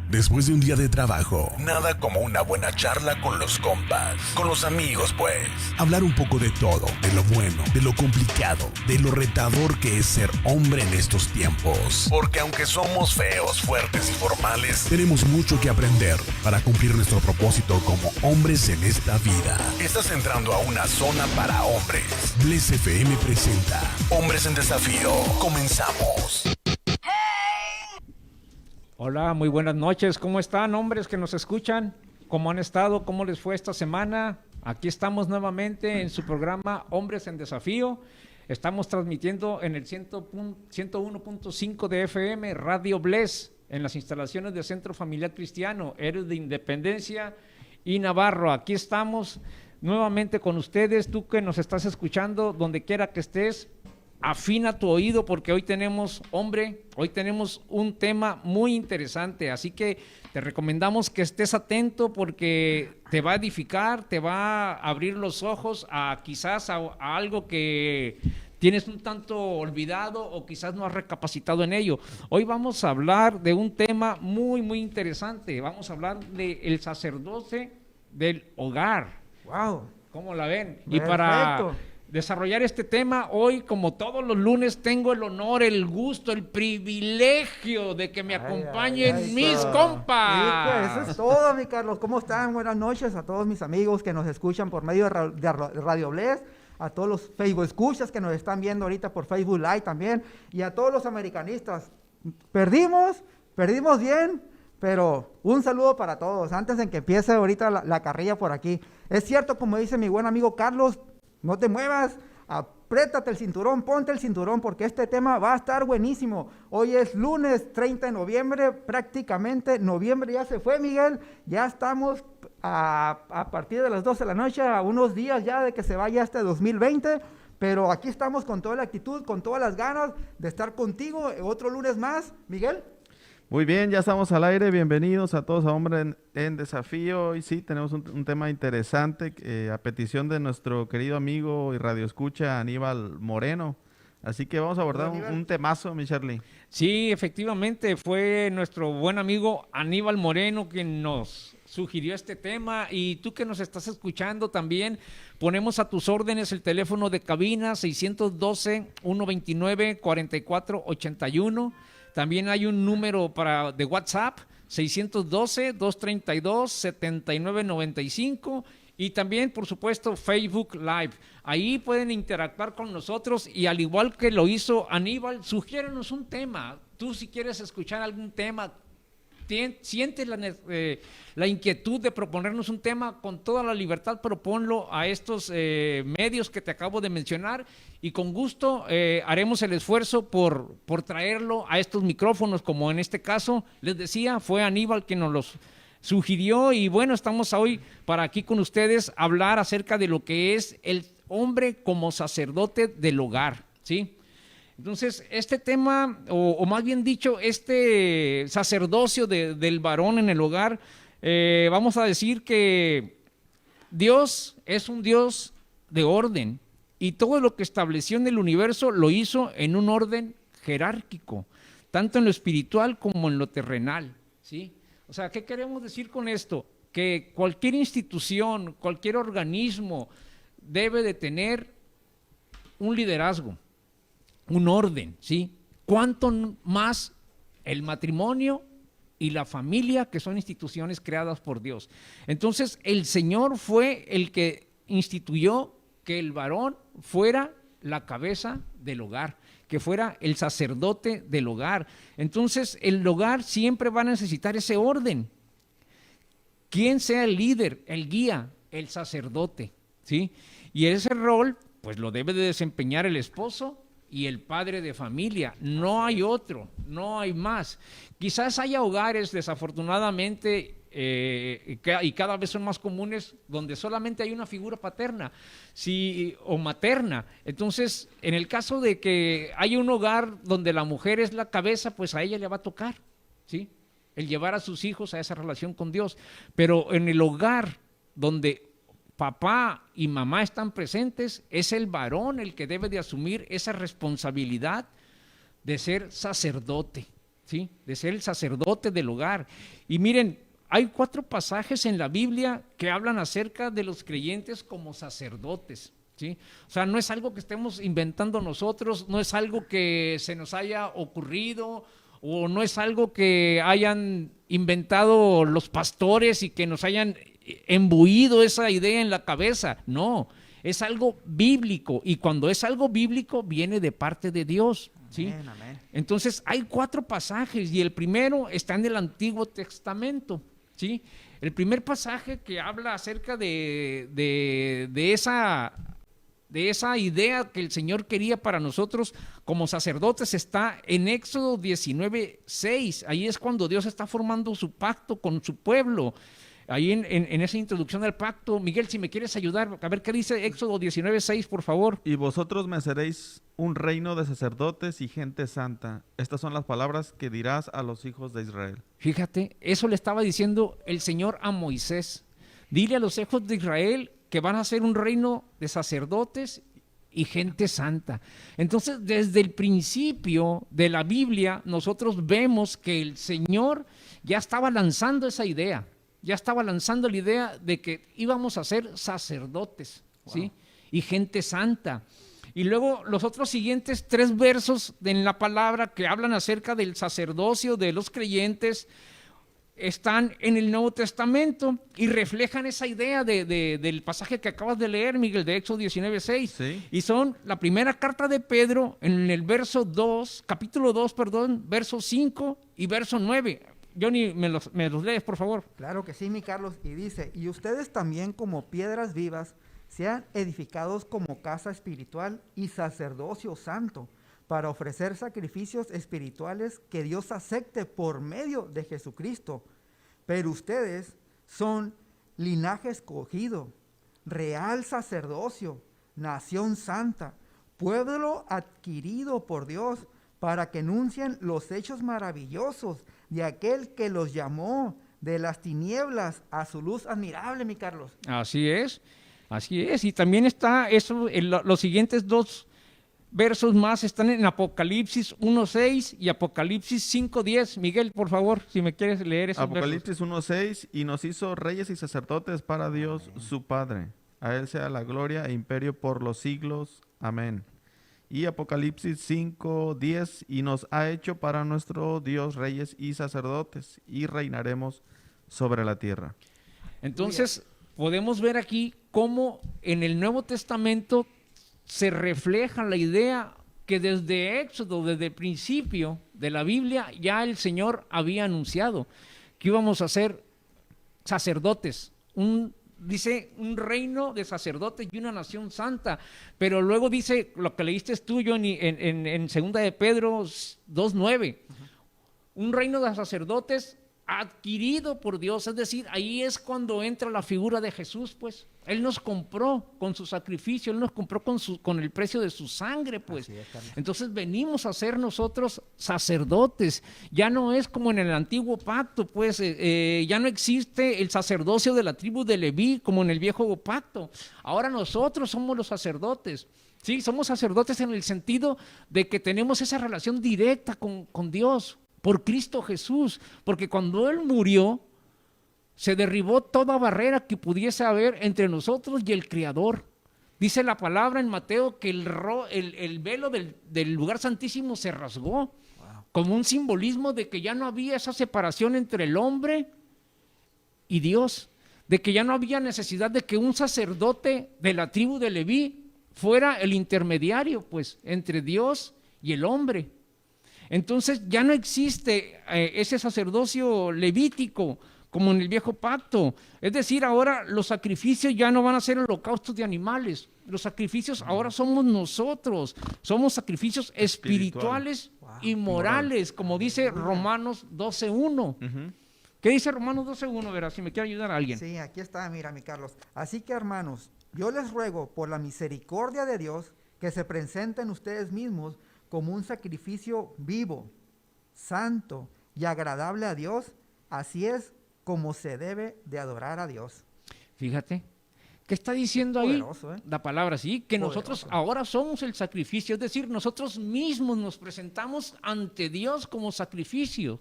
Después de un día de trabajo, nada como una buena charla con los compas, con los amigos pues. Hablar un poco de todo, de lo bueno, de lo complicado, de lo retador que es ser hombre en estos tiempos. Porque aunque somos feos, fuertes y formales, tenemos mucho que aprender para cumplir nuestro propósito como hombres en esta vida. Estás entrando a una zona para hombres. Bless FM presenta Hombres en Desafío. Comenzamos. Hola, muy buenas noches. ¿Cómo están, hombres que nos escuchan? ¿Cómo han estado? ¿Cómo les fue esta semana? Aquí estamos nuevamente en su programa Hombres en Desafío. Estamos transmitiendo en el 101.5 de FM, Radio Bless, en las instalaciones del Centro Familiar Cristiano, Héroes de Independencia y Navarro. Aquí estamos nuevamente con ustedes, tú que nos estás escuchando, donde quiera que estés. Afina tu oído porque hoy tenemos un tema muy interesante, así que te recomendamos que estés atento porque te va a edificar, te va a abrir los ojos a quizás a algo que tienes un tanto olvidado o quizás no has recapacitado en ello. Hoy vamos a hablar de un tema muy, muy interesante, vamos a hablar del sacerdote del hogar. ¡Wow! ¿Cómo la ven? Perfecto. Y para desarrollar este tema, hoy, como todos los lunes, tengo el honor, el gusto, el privilegio de que me acompañen mis compas. Sí, pues, eso es todo, mi Carlos. ¿Cómo están? Buenas noches a todos mis amigos que nos escuchan por medio de Radio Bless, a todos los Facebook escuchas que nos están viendo ahorita por Facebook Live también, y a todos los americanistas. Perdimos bien, pero un saludo para todos. Antes de que empiece ahorita la carrilla por aquí. Es cierto, como dice mi buen amigo Carlos, no te muevas, apriétate el cinturón, ponte el cinturón, porque este tema va a estar buenísimo. Hoy es lunes 30 de noviembre, prácticamente noviembre ya se fue, Miguel. Ya estamos a partir de las 12 de la noche, a unos días ya de que se vaya este 2020. Pero aquí estamos con toda la actitud, con todas las ganas de estar contigo. Otro lunes más, Miguel. Muy bien, ya estamos al aire. Bienvenidos a todos a Hombres en Desafío. Hoy sí tenemos un tema interesante a petición de nuestro querido amigo y radioescucha Aníbal Moreno. Así que vamos a abordar un temazo, mi Charlie. Sí, efectivamente, fue nuestro buen amigo Aníbal Moreno quien nos sugirió este tema, y tú que nos estás escuchando también, ponemos a tus órdenes el teléfono de cabina 612-129-4481. También hay un número de WhatsApp, 612-232-7995, y también, por supuesto, Facebook Live. Ahí pueden interactuar con nosotros y, al igual que lo hizo Aníbal, sugiérenos un tema. Tú, si quieres escuchar algún tema, sientes la inquietud de proponernos un tema, con toda la libertad proponlo a estos medios que te acabo de mencionar, y con gusto haremos el esfuerzo por traerlo a estos micrófonos, como en este caso, les decía, fue Aníbal quien nos los sugirió. Y bueno, estamos hoy para aquí con ustedes hablar acerca de lo que es el hombre como sacerdote del hogar, ¿sí? Entonces, este tema, o más bien dicho, este sacerdocio del varón en el hogar, vamos a decir que Dios es un Dios de orden, y todo lo que estableció en el universo lo hizo en un orden jerárquico, tanto en lo espiritual como en lo terrenal, ¿sí? O sea, ¿qué queremos decir con esto? Que cualquier institución, cualquier organismo debe de tener un liderazgo, un orden, ¿sí? Cuánto más el matrimonio y la familia, que son instituciones creadas por Dios. Entonces, el Señor fue el que instituyó que el varón fuera la cabeza del hogar, que fuera el sacerdote del hogar. Entonces, el hogar siempre va a necesitar ese orden. ¿Quién sea el líder, el guía? El sacerdote, ¿sí? Y ese rol, pues lo debe de desempeñar el esposo y el padre de familia. No hay otro, no hay más. Quizás haya hogares, desafortunadamente, y cada vez son más comunes, donde solamente hay una figura paterna, sí, o materna. Entonces, en el caso de que haya un hogar donde la mujer es la cabeza, pues a ella le va a tocar, ¿sí?, el llevar a sus hijos a esa relación con Dios. Pero en el hogar donde papá y mamá están presentes, es el varón el que debe de asumir esa responsabilidad de ser sacerdote, ¿sí? De ser el sacerdote del hogar. Y miren, hay 4 pasajes en la Biblia que hablan acerca de los creyentes como sacerdotes, ¿sí? O sea, no es algo que estemos inventando nosotros, no es algo que se nos haya ocurrido, o no es algo que hayan inventado los pastores y que nos hayan embuido esa idea en la cabeza. No, es algo bíblico, y cuando es algo bíblico viene de parte de Dios, ¿sí? Amén, amén. Entonces hay 4 pasajes, y el primero está en el Antiguo Testamento, ¿sí? El primer pasaje que habla acerca de esa idea que el Señor quería para nosotros como sacerdotes está en Éxodo 19:6. Ahí es cuando Dios está formando su pacto con su pueblo. Ahí en esa introducción al pacto, Miguel, si me quieres ayudar, a ver qué dice Éxodo 19:6, por favor. Y vosotros me seréis un reino de sacerdotes y gente santa. Estas son las palabras que dirás a los hijos de Israel. Fíjate, eso le estaba diciendo el Señor a Moisés. Dile a los hijos de Israel que van a ser un reino de sacerdotes y gente santa. Entonces, desde el principio de la Biblia, nosotros vemos que el Señor ya estaba lanzando esa idea, ya estaba lanzando la idea de que íbamos a ser sacerdotes, ¿sí? Y gente santa. Y luego los otros siguientes 3 versos en la palabra que hablan acerca del sacerdocio de los creyentes están en el Nuevo Testamento y reflejan esa idea del pasaje que acabas de leer, Miguel, de Éxodo 19:6. Sí. Y son la primera carta de Pedro en el capítulo 2, verso 5 y verso 9. Johnny, me los lees, por favor. Claro que sí, mi Carlos. Y dice, y ustedes también como piedras vivas sean edificados como casa espiritual y sacerdocio santo, para ofrecer sacrificios espirituales que Dios acepte por medio de Jesucristo. Pero ustedes son linaje escogido, real sacerdocio, nación santa, pueblo adquirido por Dios, para que anuncien los hechos maravillosos de aquel que los llamó de las tinieblas a su luz admirable, mi Carlos. Así es. Y también está eso, los siguientes 2 versos más están en Apocalipsis 1:6 y Apocalipsis 5:10. Miguel, por favor, si me quieres leer esos Apocalipsis 1:6, y nos hizo reyes y sacerdotes para Dios su Padre. A Él sea la gloria e imperio por los siglos. Amén. Y Apocalipsis 5:10, y nos ha hecho para nuestro Dios reyes y sacerdotes, y reinaremos sobre la tierra. Entonces, podemos ver aquí cómo en el Nuevo Testamento se refleja la idea que desde Éxodo, desde el principio de la Biblia, ya el Señor había anunciado que íbamos a ser sacerdotes, dice un reino de sacerdotes y una nación santa, pero luego dice lo que leíste tú, Johnny, en 2 de Pedro 2:9, un reino de sacerdotes adquirido por Dios, es decir, ahí es cuando entra la figura de Jesús, pues. Él nos compró con su sacrificio, Él nos compró con el precio de su sangre, pues. Entonces venimos a ser nosotros sacerdotes. Ya no es como en el antiguo pacto, pues, ya no existe el sacerdocio de la tribu de Leví como en el viejo pacto. Ahora nosotros somos los sacerdotes. Sí, somos sacerdotes en el sentido de que tenemos esa relación directa con Dios por Cristo Jesús, porque cuando Él murió, se derribó toda barrera que pudiese haber entre nosotros y el Creador. Dice la palabra en Mateo que el velo del lugar santísimo se rasgó, como un simbolismo de que ya no había esa separación entre el hombre y Dios, de que ya no había necesidad de que un sacerdote de la tribu de Leví fuera el intermediario, pues, entre Dios y el hombre. Entonces ya no existe ese sacerdocio levítico como en el viejo pacto. Es decir, ahora los sacrificios ya no van a ser holocaustos de animales. Los sacrificios ahora somos nosotros. Somos sacrificios espirituales y morales, como dice Romanos 12:1. ¿Qué dice Romanos 12:1? Verás, si me quiere ayudar a alguien. Sí, aquí está, mira, mi Carlos. Así que, hermanos, yo les ruego por la misericordia de Dios que se presenten ustedes mismos como un sacrificio vivo, santo y agradable a Dios. Así es como se debe de adorar a Dios. Fíjate, ¿Qué está diciendo ahí? Poderoso, ¿eh? La palabra, sí, que Poderoso. nosotros ahora somos el sacrificio, es decir, nosotros mismos nos presentamos ante Dios como sacrificio,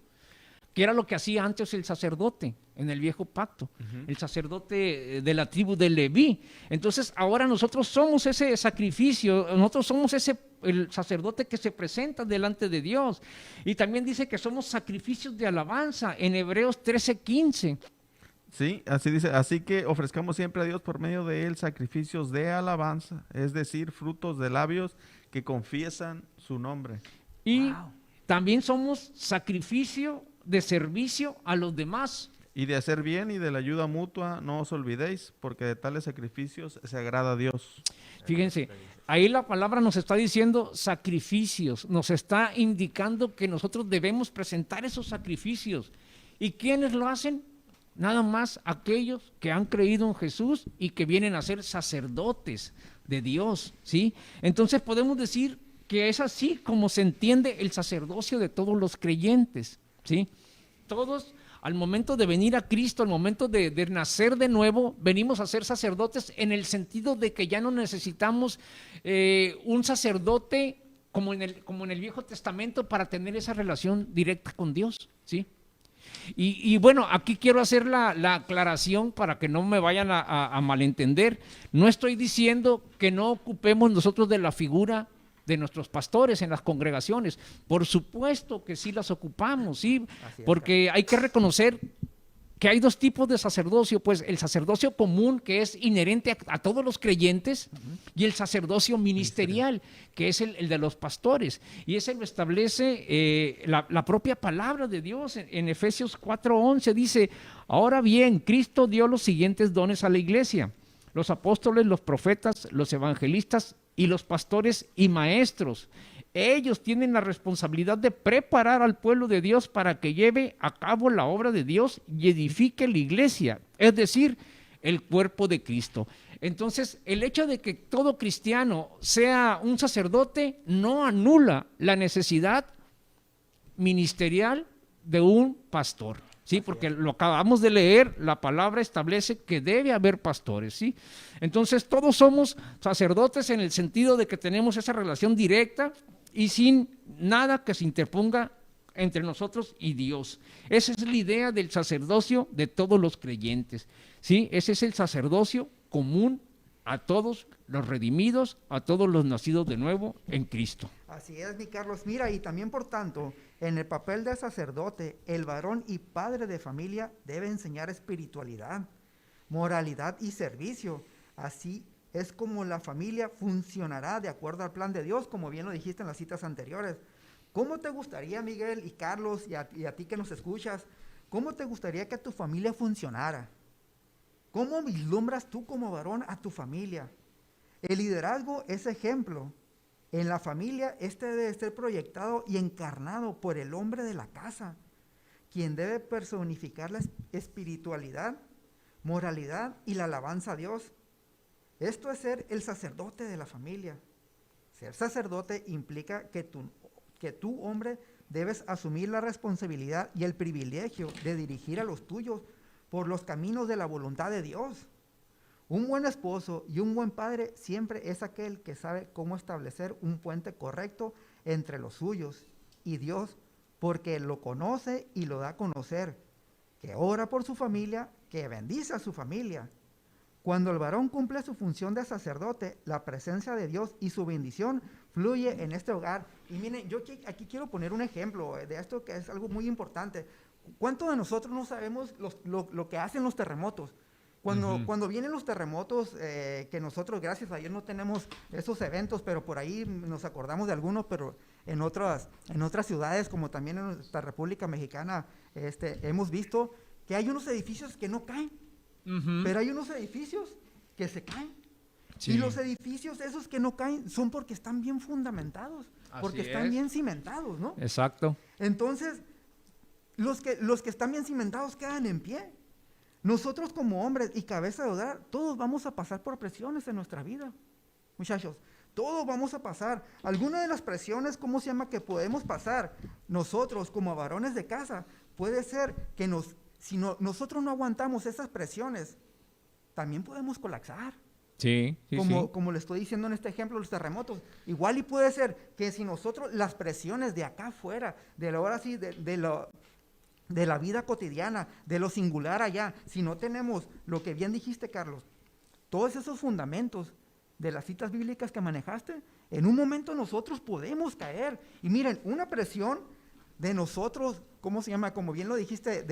que era lo que hacía antes el sacerdote en el viejo pacto, el sacerdote de la tribu de Leví. Entonces ahora nosotros somos ese sacrificio, nosotros somos el sacerdote que se presenta delante de Dios. Y también dice que somos sacrificios de alabanza en Hebreos 13:15. Sí, así dice, así que ofrezcamos siempre a Dios por medio de él sacrificios de alabanza, es decir, frutos de labios que confiesan su nombre. Y Wow. también somos sacrificio de servicio a los demás. Y de hacer bien y de la ayuda mutua no os olvidéis, porque de tales sacrificios se agrada a Dios. Fíjense, ahí la palabra nos está diciendo sacrificios, nos está indicando que nosotros debemos presentar esos sacrificios. ¿Y quiénes lo hacen? Nada más aquellos que han creído en Jesús y que vienen a ser sacerdotes de Dios, ¿sí? Entonces podemos decir que es así como se entiende el sacerdocio de todos los creyentes, ¿sí? Todos, al momento de venir a Cristo, al momento de nacer de nuevo, venimos a ser sacerdotes en el sentido de que ya no necesitamos un sacerdote como en el Viejo Testamento para tener esa relación directa con Dios, ¿sí? Y bueno, aquí quiero hacer la aclaración para que no me vayan a malentender. No estoy diciendo que no ocupemos nosotros de la figura de nuestros pastores en las congregaciones. Por supuesto que sí las ocupamos, sí, porque hay que reconocer que hay dos tipos de sacerdocio, pues el sacerdocio común, que es inherente a todos los creyentes, y el sacerdocio ministerial, que es el de los pastores. Y ese lo establece la propia palabra de Dios. En Efesios 4:11 dice, ahora bien, Cristo dio los siguientes dones a la iglesia: los apóstoles, los profetas, los evangelistas y los pastores y maestros. Ellos tienen la responsabilidad de preparar al pueblo de Dios para que lleve a cabo la obra de Dios y edifique la iglesia, es decir, el cuerpo de Cristo. Entonces, el hecho de que todo cristiano sea un sacerdote no anula la necesidad ministerial de un pastor, ¿sí? Porque lo acabamos de leer, la palabra establece que debe haber pastores, ¿sí? Entonces, todos somos sacerdotes en el sentido de que tenemos esa relación directa y sin nada que se interponga entre nosotros y Dios. Esa es la idea del sacerdocio de todos los creyentes, ¿sí? Ese es el sacerdocio común a todos los redimidos, a todos los nacidos de nuevo en Cristo. Así es, mi Carlos. Mira, y también por tanto, en el papel de sacerdote, el varón y padre de familia debe enseñar espiritualidad, moralidad y servicio. Así es como la familia funcionará de acuerdo al plan de Dios, como bien lo dijiste en las citas anteriores. ¿Cómo te gustaría, Miguel y Carlos, y a ti que nos escuchas, cómo te gustaría que tu familia funcionara? ¿Cómo vislumbras tú como varón a tu familia? El liderazgo es ejemplo. En la familia este debe ser proyectado y encarnado por el hombre de la casa, quien debe personificar la espiritualidad, moralidad y la alabanza a Dios. Esto es ser el sacerdote de la familia. Ser sacerdote implica que tú, hombre, debes asumir la responsabilidad y el privilegio de dirigir a los tuyos por los caminos de la voluntad de Dios. Un buen esposo y un buen padre siempre es aquel que sabe cómo establecer un puente correcto entre los suyos y Dios, porque lo conoce y lo da a conocer, que ora por su familia, que bendice a su familia. Cuando el varón cumple su función de sacerdote, la presencia de Dios y su bendición fluye en este hogar. Y miren, yo aquí quiero poner un ejemplo de esto que es algo muy importante. ¿Cuántos de nosotros no sabemos lo que hacen los terremotos? Cuando vienen los terremotos, que nosotros, gracias a Dios, no tenemos esos eventos, pero por ahí nos acordamos de algunos, pero en otras ciudades, como también en nuestra República Mexicana, hemos visto que hay unos edificios que no caen. Pero hay unos edificios que se caen. Sí. Y los edificios esos que no caen son porque están bien fundamentados, porque están bien cimentados, ¿no? Exacto. Entonces, los que están bien cimentados quedan en pie. Nosotros como hombres y cabeza de hogar, todos vamos a pasar por presiones en nuestra vida, muchachos. Todos vamos a pasar. Alguna de las presiones, ¿cómo se llama?, que podemos pasar nosotros como varones de casa, puede ser que nosotros no aguantamos esas presiones, también podemos colapsar. Sí, sí, sí. Como le estoy diciendo en este ejemplo, los terremotos. Igual y puede ser que si nosotros, las presiones de acá afuera, de la hora sí, de la vida cotidiana, de lo singular allá, si no tenemos lo que bien dijiste, Carlos, todos esos fundamentos de las citas bíblicas que manejaste, en un momento nosotros podemos caer. Y miren, una presión de nosotros, ¿cómo se llama? Como bien lo dijiste,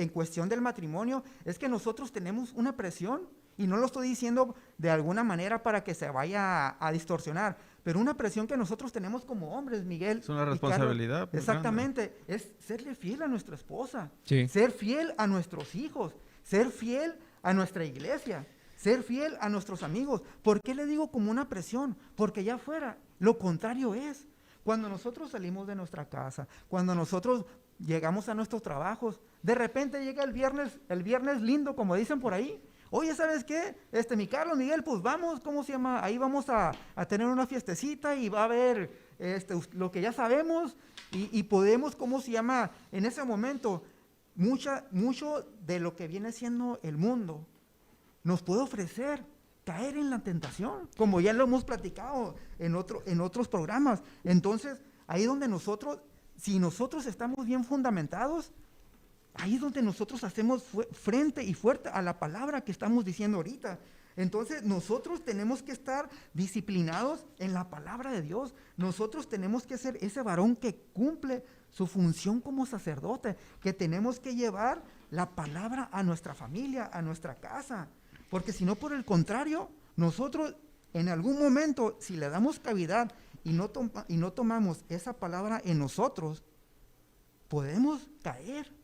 en cuestión del matrimonio, es que nosotros tenemos una presión, y no lo estoy diciendo de alguna manera para que se vaya a distorsionar, pero una presión que nosotros tenemos como hombres, Miguel. Es una responsabilidad. Carlos, exactamente, es serle fiel a nuestra esposa, Sí. ser fiel a nuestros hijos, ser fiel a nuestra iglesia, ser fiel a nuestros amigos. ¿Por qué le digo como una presión? Porque allá afuera lo contrario es. Cuando nosotros salimos de nuestra casa, cuando nosotros llegamos a nuestros trabajos, de repente llega el viernes lindo, como dicen por ahí. Oye, ¿sabes qué? Mi Carlos, Miguel, pues vamos, ¿cómo se llama? Ahí vamos a tener una fiestecita y va a haber lo que ya sabemos y podemos, ¿cómo se llama? En ese momento, mucho de lo que viene siendo el mundo nos puede ofrecer caer en la tentación, como ya lo hemos platicado en otros programas. Entonces, ahí donde si nosotros estamos bien fundamentados, ahí es donde nosotros hacemos frente y fuerte a la palabra que estamos diciendo ahorita. Entonces, nosotros tenemos que estar disciplinados en la palabra de Dios. Nosotros tenemos que ser ese varón que cumple su función como sacerdote, que tenemos que llevar la palabra a nuestra familia, a nuestra casa. Porque si no, por el contrario, nosotros en algún momento, si le damos cavidad y no tomamos esa palabra en nosotros, podemos caer.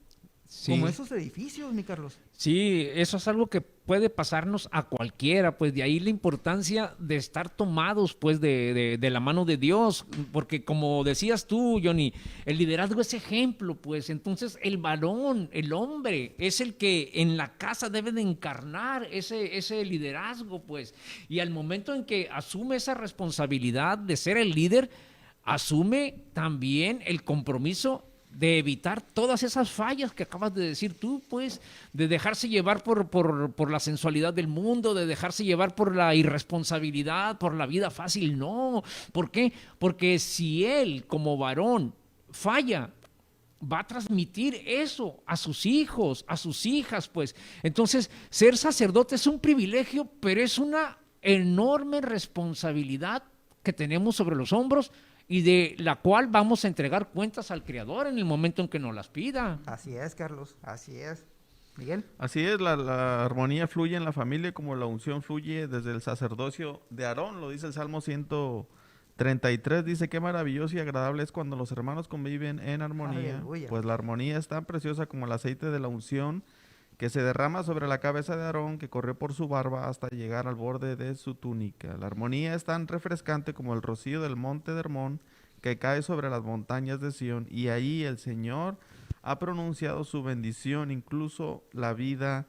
Sí. Como esos edificios, mi Carlos. Sí, eso es algo que puede pasarnos a cualquiera, pues de ahí la importancia de estar tomados pues de la mano de Dios, porque como decías tú, Johnny, el liderazgo es ejemplo, pues entonces el varón, el hombre, es el que en la casa debe de encarnar ese liderazgo, pues, y al momento en que asume esa responsabilidad de ser el líder, asume también el compromiso de evitar todas esas fallas que acabas de decir tú, pues, de dejarse llevar por la sensualidad del mundo, de dejarse llevar por la irresponsabilidad, por la vida fácil. No, ¿por qué? Porque si él como varón falla, va a transmitir eso a sus hijos, a sus hijas, pues. Entonces, ser sacerdote es un privilegio, pero es una enorme responsabilidad que tenemos sobre los hombros y de la cual vamos a entregar cuentas al Creador en el momento en que nos las pida. Así es, Carlos, así es. Miguel. Así es, la armonía fluye en la familia como la unción fluye desde el sacerdocio de Aarón, lo dice el Salmo 133, dice, qué maravilloso y agradable es cuando los hermanos conviven en armonía, Aleluya. pues la armonía es tan preciosa como el aceite de la unción que se derrama sobre la cabeza de Aarón, que corrió por su barba hasta llegar al borde de su túnica. La armonía es tan refrescante como el rocío del monte de Hermón, que cae sobre las montañas de Sión, y ahí el Señor ha pronunciado su bendición, incluso la vida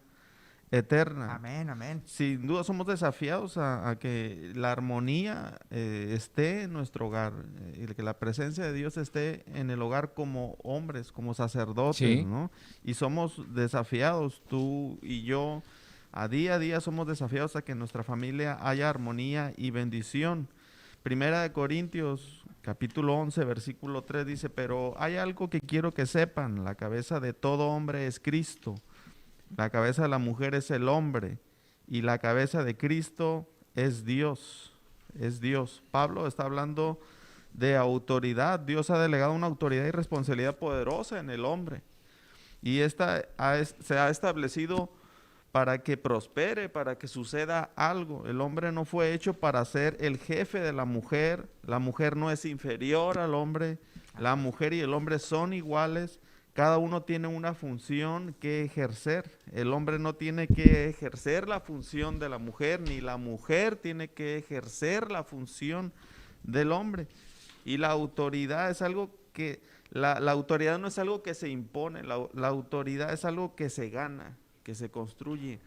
eterna. Amén, amén. Sin duda somos desafiados a que la armonía esté en nuestro hogar, y que la presencia de Dios esté en el hogar como hombres, como sacerdotes, Sí. ¿no? Y somos desafiados, tú y yo, a día somos desafiados a que en nuestra familia haya armonía y bendición. Primera de Corintios, capítulo 11, versículo 3 dice, pero hay algo que quiero que sepan, la cabeza de todo hombre es Cristo. La cabeza de la mujer es el hombre y la cabeza de Cristo es Dios. Es Dios. Pablo está hablando de autoridad. Dios ha delegado una autoridad y responsabilidad poderosa en el hombre. Y esta se ha establecido para que prospere, para que suceda algo. El hombre no fue hecho para ser el jefe de la mujer. La mujer no es inferior al hombre. La mujer y el hombre son iguales. Cada uno tiene una función que ejercer. El hombre no tiene que ejercer la función de la mujer, ni la mujer tiene que ejercer la función del hombre. Y la autoridad es algo que, la autoridad no es algo que se impone, la autoridad es algo que se gana, que se construye,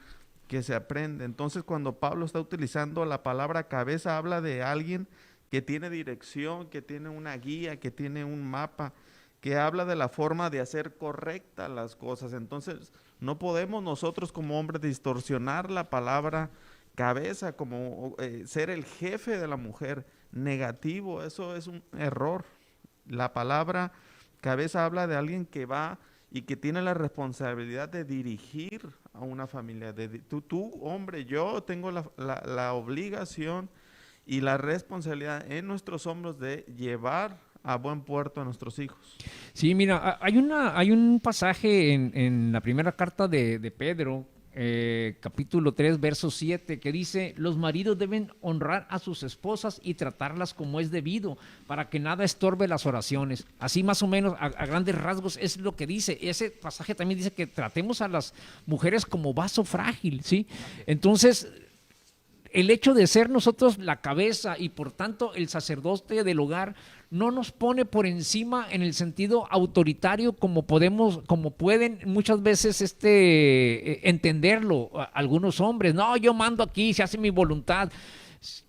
que se aprende. Entonces, cuando Pablo está utilizando la palabra cabeza, habla de alguien que tiene dirección, que tiene una guía, que tiene un mapa, que habla de la forma de hacer correctas las cosas. Entonces, no podemos nosotros como hombres distorsionar la palabra cabeza, como ser el jefe de la mujer, negativo, eso es un error. La palabra cabeza habla de alguien que va y que tiene la responsabilidad de dirigir a una familia. Tú, hombre, yo tengo la obligación y la responsabilidad en nuestros hombros de llevar a buen puerto a nuestros hijos. Sí, mira, hay un pasaje en la primera carta de Pedro, capítulo 3, verso 7, que dice: los maridos deben honrar a sus esposas y tratarlas como es debido, para que nada estorbe las oraciones. Así más o menos, a grandes rasgos, es lo que dice. Ese pasaje también dice que tratemos a las mujeres como vaso frágil, ¿sí? Entonces, el hecho de ser nosotros la cabeza y por tanto el sacerdote del hogar no nos pone por encima en el sentido autoritario como pueden muchas veces entenderlo algunos hombres. No, yo mando aquí, se hace mi voluntad.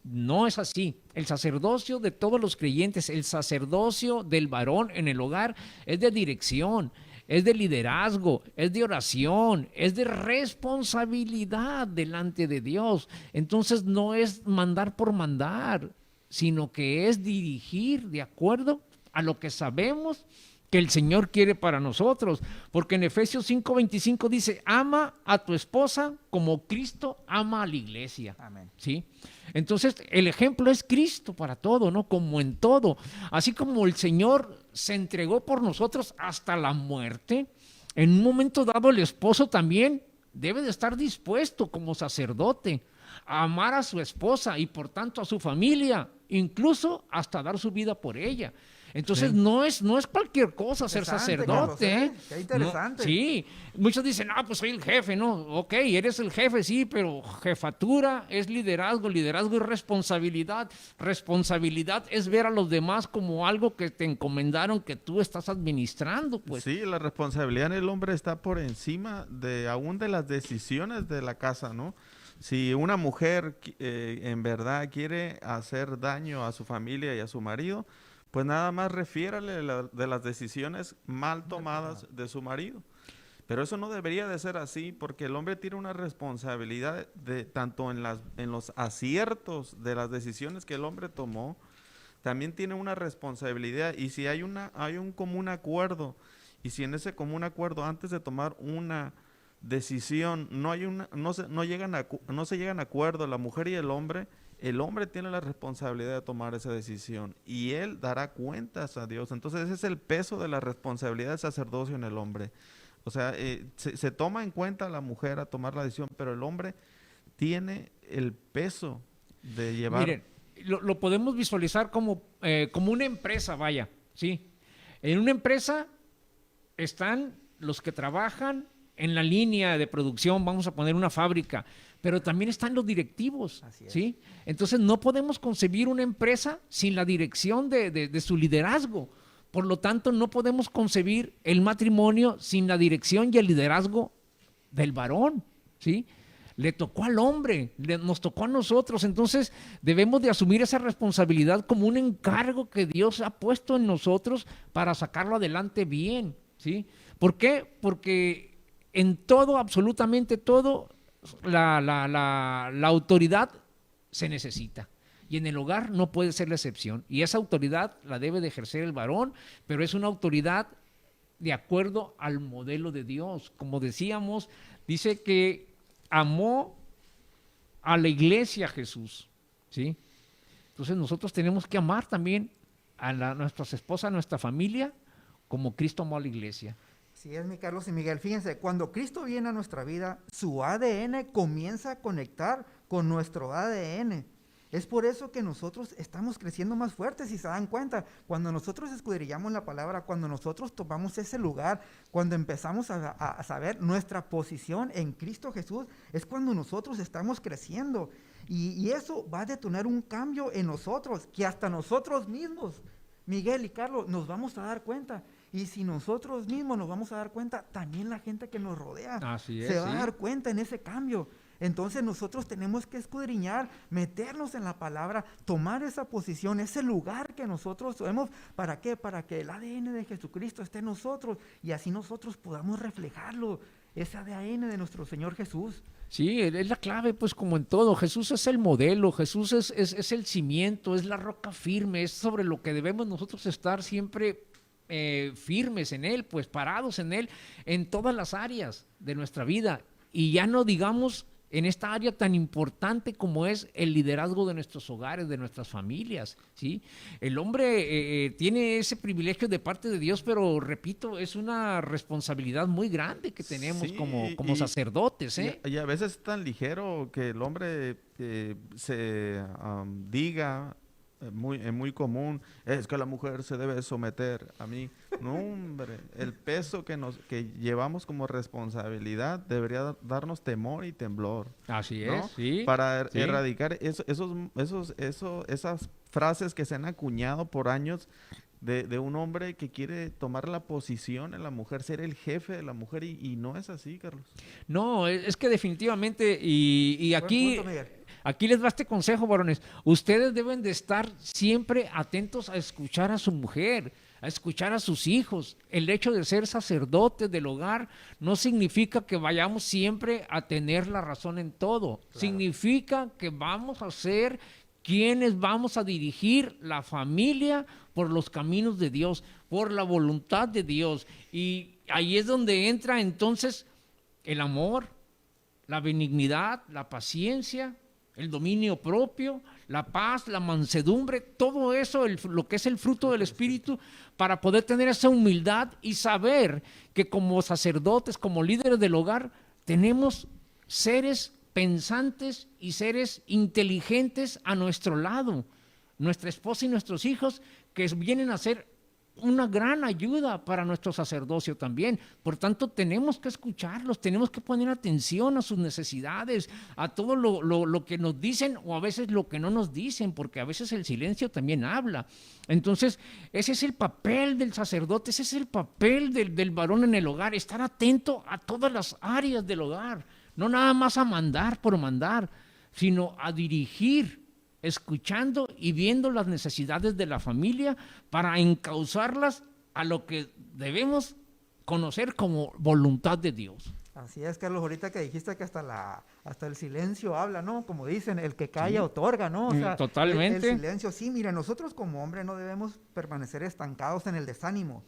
No es así. El sacerdocio de todos los creyentes, el sacerdocio del varón en el hogar es de dirección, es de liderazgo, es de oración, es de responsabilidad delante de Dios. Entonces no es mandar por mandar, sino que es dirigir de acuerdo a lo que sabemos que el Señor quiere para nosotros. Porque en Efesios 5:25 dice: ama a tu esposa como Cristo ama a la iglesia. Amén. ¿Sí? Entonces el ejemplo es Cristo para todo, ¿no? Como en todo. Así como el Señor se entregó por nosotros hasta la muerte, en un momento dado el esposo también debe de estar dispuesto como sacerdote a amar a su esposa y por tanto a su familia, incluso hasta dar su vida por ella. Entonces no es cualquier cosa ser sacerdote. Carlos, qué interesante. No, sí, muchos dicen: pues soy el jefe. No, ok, eres el jefe, sí, pero jefatura es liderazgo, liderazgo es responsabilidad. Responsabilidad es ver a los demás como algo que te encomendaron que tú estás administrando, pues. Sí, la responsabilidad en el hombre está por encima aún de las decisiones de la casa, ¿no? Si una mujer en verdad quiere hacer daño a su familia y a su marido, pues nada más refiérale de las decisiones mal tomadas de su marido. Pero eso no debería de ser así, porque el hombre tiene una responsabilidad tanto en los aciertos de las decisiones que el hombre tomó, también tiene una responsabilidad. Y si hay un común acuerdo, y si en ese común acuerdo, antes de tomar una decisión, no se llegan a acuerdo la mujer y el hombre tiene la responsabilidad de tomar esa decisión y él dará cuentas a Dios. Entonces ese es el peso de la responsabilidad del sacerdocio en el hombre. O sea, se toma en cuenta a la mujer a tomar la decisión, pero el hombre tiene el peso de llevar. Miren, lo podemos visualizar como una empresa, vaya, ¿sí? En una empresa están los que trabajan en la línea de producción, vamos a poner una fábrica, pero también están los directivos, ¿sí? Entonces no podemos concebir una empresa sin la dirección de su liderazgo. Por lo tanto, no podemos concebir el matrimonio sin la dirección y el liderazgo del varón, ¿sí? Le tocó al hombre, nos tocó a nosotros. Entonces debemos de asumir esa responsabilidad como un encargo que Dios ha puesto en nosotros para sacarlo adelante bien, ¿sí? ¿Por qué? Porque en todo, absolutamente todo, la autoridad se necesita. Y en el hogar no puede ser la excepción. Y esa autoridad la debe de ejercer el varón, pero es una autoridad de acuerdo al modelo de Dios. Como decíamos, dice que amó a la iglesia Jesús, ¿sí? Entonces nosotros tenemos que amar también a nuestras esposas, a nuestra familia, como Cristo amó a la iglesia. Así es, mi Carlos y Miguel. Fíjense, cuando Cristo viene a nuestra vida, su ADN comienza a conectar con nuestro ADN. Es por eso que nosotros estamos creciendo más fuertes, si se dan cuenta. Cuando nosotros escudriñamos la palabra, cuando nosotros tomamos ese lugar, cuando empezamos a saber nuestra posición en Cristo Jesús, es cuando nosotros estamos creciendo. Y eso va a detonar un cambio en nosotros, que hasta nosotros mismos, Miguel y Carlos, nos vamos a dar cuenta. Y si nosotros mismos nos vamos a dar cuenta, también la gente que nos rodea se va a dar cuenta en ese cambio. Entonces nosotros tenemos que escudriñar, meternos en la palabra, tomar esa posición, ese lugar que nosotros tenemos. ¿Para qué? Para que el ADN de Jesucristo esté en nosotros y así nosotros podamos reflejarlo ese ADN de nuestro Señor Jesús. Sí, es la clave, pues como en todo. Jesús es el modelo, Jesús es el cimiento, es la roca firme, es sobre lo que debemos nosotros estar siempre firmes en Él, pues parados en Él, en todas las áreas de nuestra vida. Y ya no digamos en esta área tan importante como es el liderazgo de nuestros hogares, de nuestras familias, ¿sí? El hombre tiene ese privilegio de parte de Dios, pero repito, es una responsabilidad muy grande que tenemos Sí, como sacerdotes, ¿eh? Y a veces es tan ligero que el hombre se diga, muy común, es que la mujer se debe someter a mí. No, hombre, el peso que llevamos como responsabilidad debería darnos temor y temblor, Así ¿no? es, sí. Para Sí. erradicar esas frases que se han acuñado por años de un hombre que quiere tomar la posición en la mujer, ser el jefe de la mujer, y no es así, Carlos. No, es que definitivamente, y Buen aquí, punto, Miguel. aquí les va este consejo, varones. Ustedes deben de estar siempre atentos a escuchar a su mujer, a escuchar a sus hijos. El hecho de ser sacerdotes del hogar no significa que vayamos siempre a tener la razón en todo. Significa que vamos a ser quienes vamos a dirigir la familia por los caminos de Dios, por la voluntad de Dios. Y ahí es donde entra entonces el amor, la benignidad, la paciencia, el dominio propio, la paz, la mansedumbre, todo eso, lo que es el fruto del Espíritu, para poder tener esa humildad y saber que como sacerdotes, como líderes del hogar, tenemos seres pensantes y seres inteligentes a nuestro lado, nuestra esposa y nuestros hijos, que vienen a ser una gran ayuda para nuestro sacerdocio también. Por tanto, tenemos que escucharlos, tenemos que poner atención a sus necesidades, a todo lo que nos dicen, o a veces lo que no nos dicen, porque a veces el silencio también habla. Entonces, ese es el papel del sacerdote, ese es el papel del varón en el hogar, estar atento a todas las áreas del hogar, no nada más a mandar por mandar, sino a dirigir, escuchando y viendo las necesidades de la familia para encauzarlas a lo que debemos conocer como voluntad de Dios. Así es, Carlos, ahorita que dijiste que hasta el silencio habla, ¿no? Como dicen, el que calla Sí. otorga, ¿no? O sea, Totalmente. el silencio, sí, mire, nosotros como hombres no debemos permanecer estancados en el desánimo.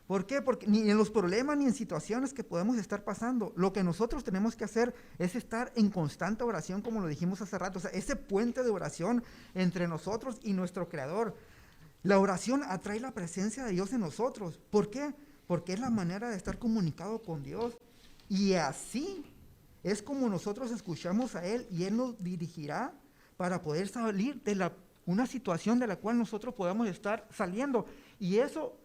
¿Por qué? Porque ni en los problemas ni en situaciones que podemos estar pasando, lo que nosotros tenemos que hacer es estar en constante oración, como lo dijimos hace rato, o sea, ese puente de oración entre nosotros y nuestro Creador. La oración atrae la presencia de Dios en nosotros. ¿Por qué? Porque es la manera de estar comunicado con Dios. Y así es como nosotros escuchamos a Él y Él nos dirigirá para poder salir de una situación de la cual nosotros podamos estar saliendo. Y eso,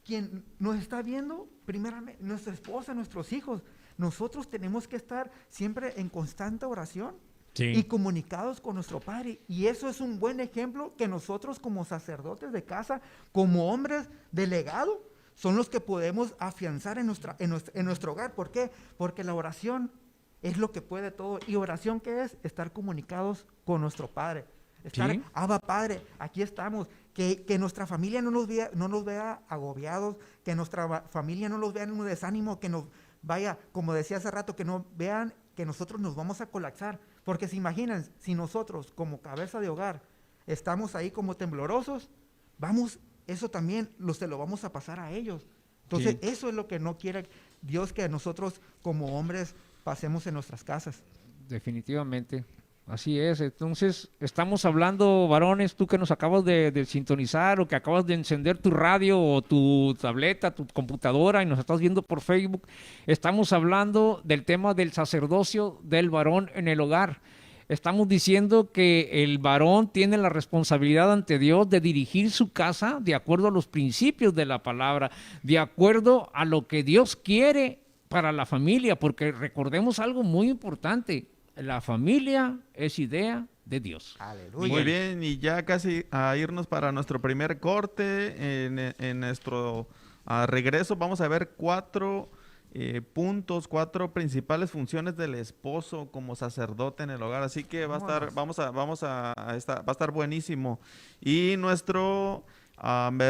quien nos está viendo, primeramente, nuestra esposa, nuestros hijos, nosotros tenemos que estar siempre en constante oración y comunicados con nuestro Padre. Y eso es un buen ejemplo que nosotros como sacerdotes de casa, como hombres delegados, son los que podemos afianzar en nuestro hogar. ¿Por qué? Porque la oración es lo que puede todo. ¿Y oración qué es? Estar comunicados con nuestro Padre. Estar, Sí. Abba Padre, aquí estamos. Que nuestra familia no nos vea agobiados, que nuestra familia no nos vea en un desánimo, que nos vaya, como decía hace rato, que no vean que nosotros nos vamos a colapsar. Porque se imaginan, si nosotros como cabeza de hogar estamos ahí como temblorosos, eso también se lo vamos a pasar a ellos. Entonces, Sí. eso es lo que no quiere Dios, que nosotros como hombres pasemos en nuestras casas. Definitivamente. Así es. Entonces, estamos hablando, varones, tú que nos acabas de sintonizar o que acabas de encender tu radio o tu tableta, tu computadora y nos estás viendo por Facebook, estamos hablando del tema del sacerdocio del varón en el hogar. Estamos diciendo que el varón tiene la responsabilidad ante Dios de dirigir su casa de acuerdo a los principios de la palabra, de acuerdo a lo que Dios quiere para la familia, porque recordemos algo muy importante. La familia es idea de Dios. Aleluya. Muy bien, y ya casi a irnos para nuestro primer corte. En nuestro regreso vamos a ver 4 puntos, 4 principales funciones del esposo como sacerdote en el hogar. Así que va a estar buenísimo. Y nuestro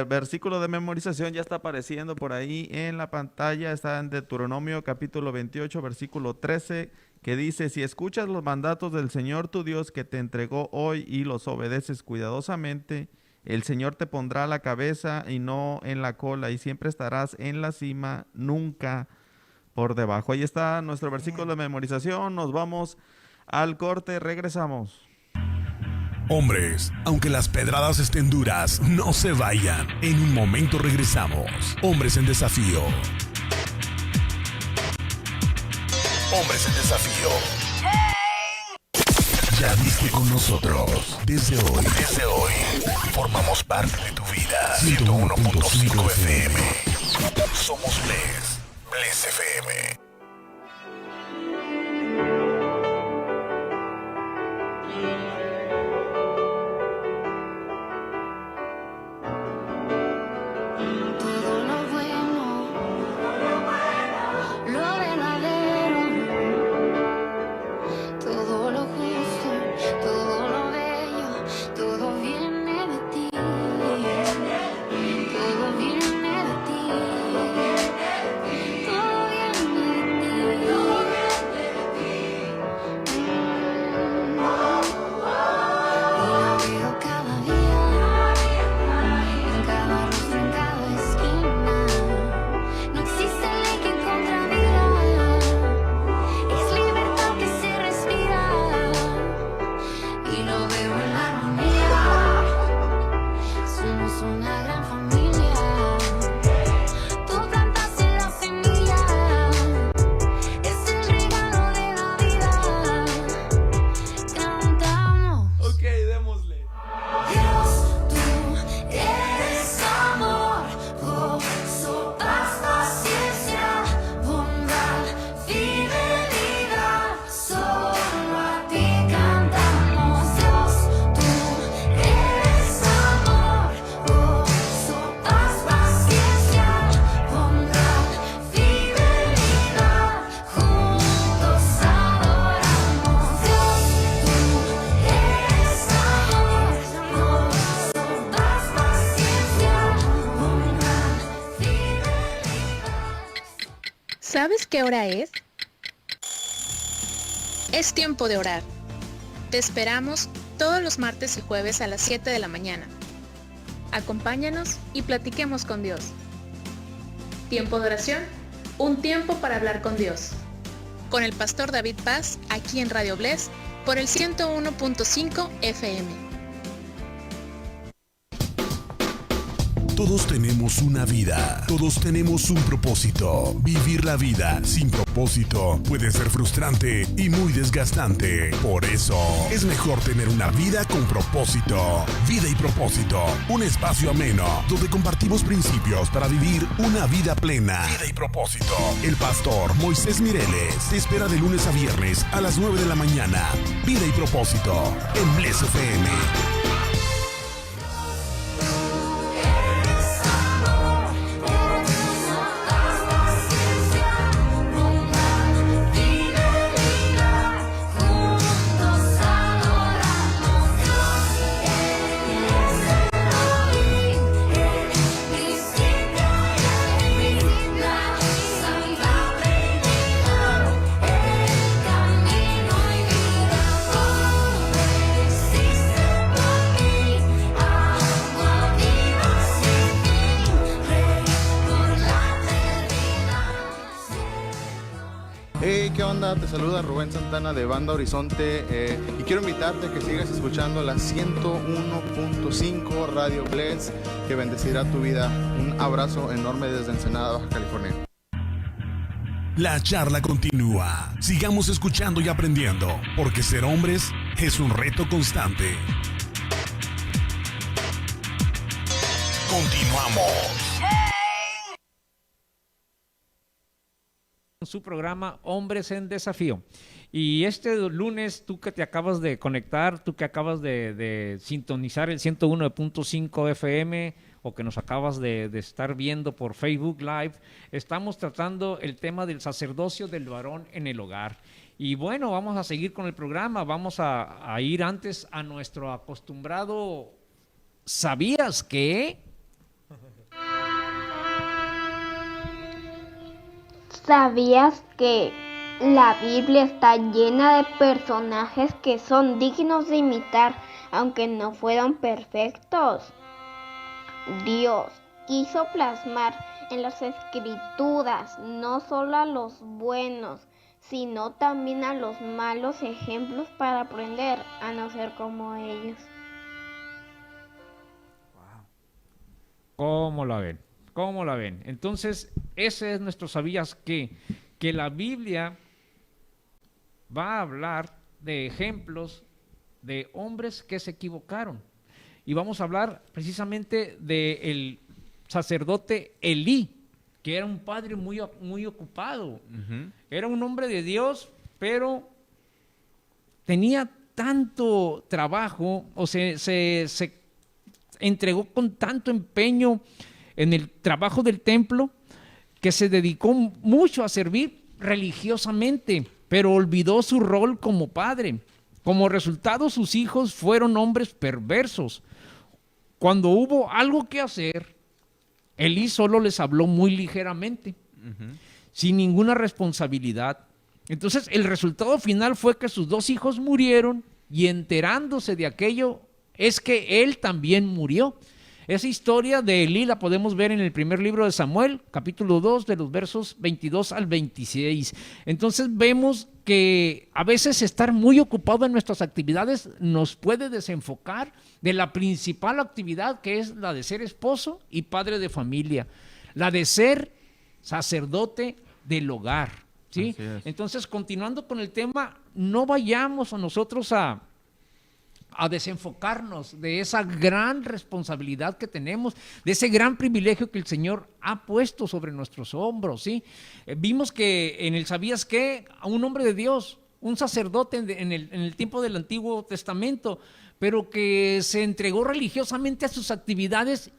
Versículo de memorización ya está apareciendo por ahí en la pantalla, está en Deuteronomio capítulo 28, versículo 13, que dice: si escuchas los mandatos del Señor tu Dios que te entregó hoy y los obedeces cuidadosamente, el Señor te pondrá a la cabeza y no en la cola, y siempre estarás en la cima, nunca por debajo. Ahí está nuestro versículo de memorización. Nos vamos al corte, regresamos. Hombres, aunque las pedradas estén duras, no se vayan. En un momento regresamos. Hombres en Desafío. Hombres en Desafío. Ya viste con nosotros. Desde hoy, formamos parte de tu vida. 101.5 FM. Somos Bless FM. ¿Sabes qué hora es? Es tiempo de orar. Te esperamos todos los martes y jueves a las 7 de la mañana. Acompáñanos y platiquemos con Dios. Tiempo de oración, un tiempo para hablar con Dios. Con el pastor David Paz, aquí en Radio Bless, por el 101.5 FM. Todos tenemos una vida, todos tenemos un propósito. Vivir la vida sin propósito puede ser frustrante y muy desgastante. Por eso, es mejor tener una vida con propósito. Vida y Propósito, un espacio ameno donde compartimos principios para vivir una vida plena. Vida y Propósito. El pastor Moisés Mireles te espera de lunes a viernes a las 9 de la mañana. Vida y Propósito, en Bless FM. Hey, ¿qué onda? Te saluda Rubén Santana de Banda Horizonte y quiero invitarte a que sigas escuchando la 101.5 Radio Bless, que bendecirá tu vida. Un abrazo enorme desde Ensenada, Baja California. La charla continúa. Sigamos escuchando y aprendiendo, porque ser hombres es un reto constante. Continuamos. Su programa Hombres en Desafío. Y este lunes, tú que te acabas de conectar, tú que acabas de sintonizar el 101.5 FM o que nos acabas de estar viendo por Facebook Live, estamos tratando el tema del sacerdocio del varón en el hogar. Y bueno, vamos a seguir con el programa, vamos a ir antes a nuestro acostumbrado ¿sabías qué? ¿Sabías que la Biblia está llena de personajes que son dignos de imitar, aunque no fueron perfectos? Dios quiso plasmar en las Escrituras no solo a los buenos, sino también a los malos ejemplos para aprender a no ser como ellos. ¿Cómo la ven? ¿Cómo la ven? Entonces, ese es nuestro ¿sabías qué? Que la Biblia va a hablar de ejemplos de hombres que se equivocaron. Y vamos a hablar precisamente del sacerdote Elí, que era un padre muy ocupado. Era un hombre de Dios, pero tenía tanto trabajo, o se entregó con tanto empeño en el trabajo del templo, que se dedicó mucho a servir religiosamente, pero olvidó su rol como padre. Como resultado, sus hijos fueron hombres perversos. Cuando hubo algo que hacer, Elí solo les habló muy ligeramente, sin ninguna responsabilidad. Entonces, el resultado final fue que sus 2 hijos murieron, y enterándose de aquello, es que él también murió. Esa historia de Elí la podemos ver en el primer libro de Samuel, capítulo 2, de los versos 22 al 26. Entonces vemos que a veces estar muy ocupado en nuestras actividades nos puede desenfocar de la principal actividad, que es la de ser esposo y padre de familia, la de ser sacerdote del hogar, ¿sí? Entonces, continuando con el tema, no vayamos a nosotros a desenfocarnos de esa gran responsabilidad que tenemos, de ese gran privilegio que el Señor ha puesto sobre nuestros hombros, ¿sí? Vimos que en el ¿sabías qué? A un hombre de Dios, un sacerdote en el tiempo del Antiguo Testamento, pero que se entregó religiosamente a sus actividades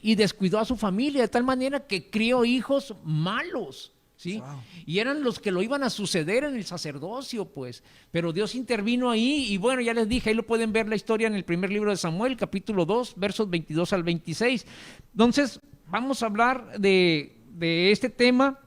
y descuidó a su familia, de tal manera que crió hijos malos, ¿sí? Wow. Y eran los que lo iban a suceder en el sacerdocio, pues. Pero Dios intervino ahí, y bueno, ya les dije, ahí lo pueden ver la historia en el primer libro de Samuel, capítulo 2, versos 22 al 26. Entonces, vamos a hablar de este tema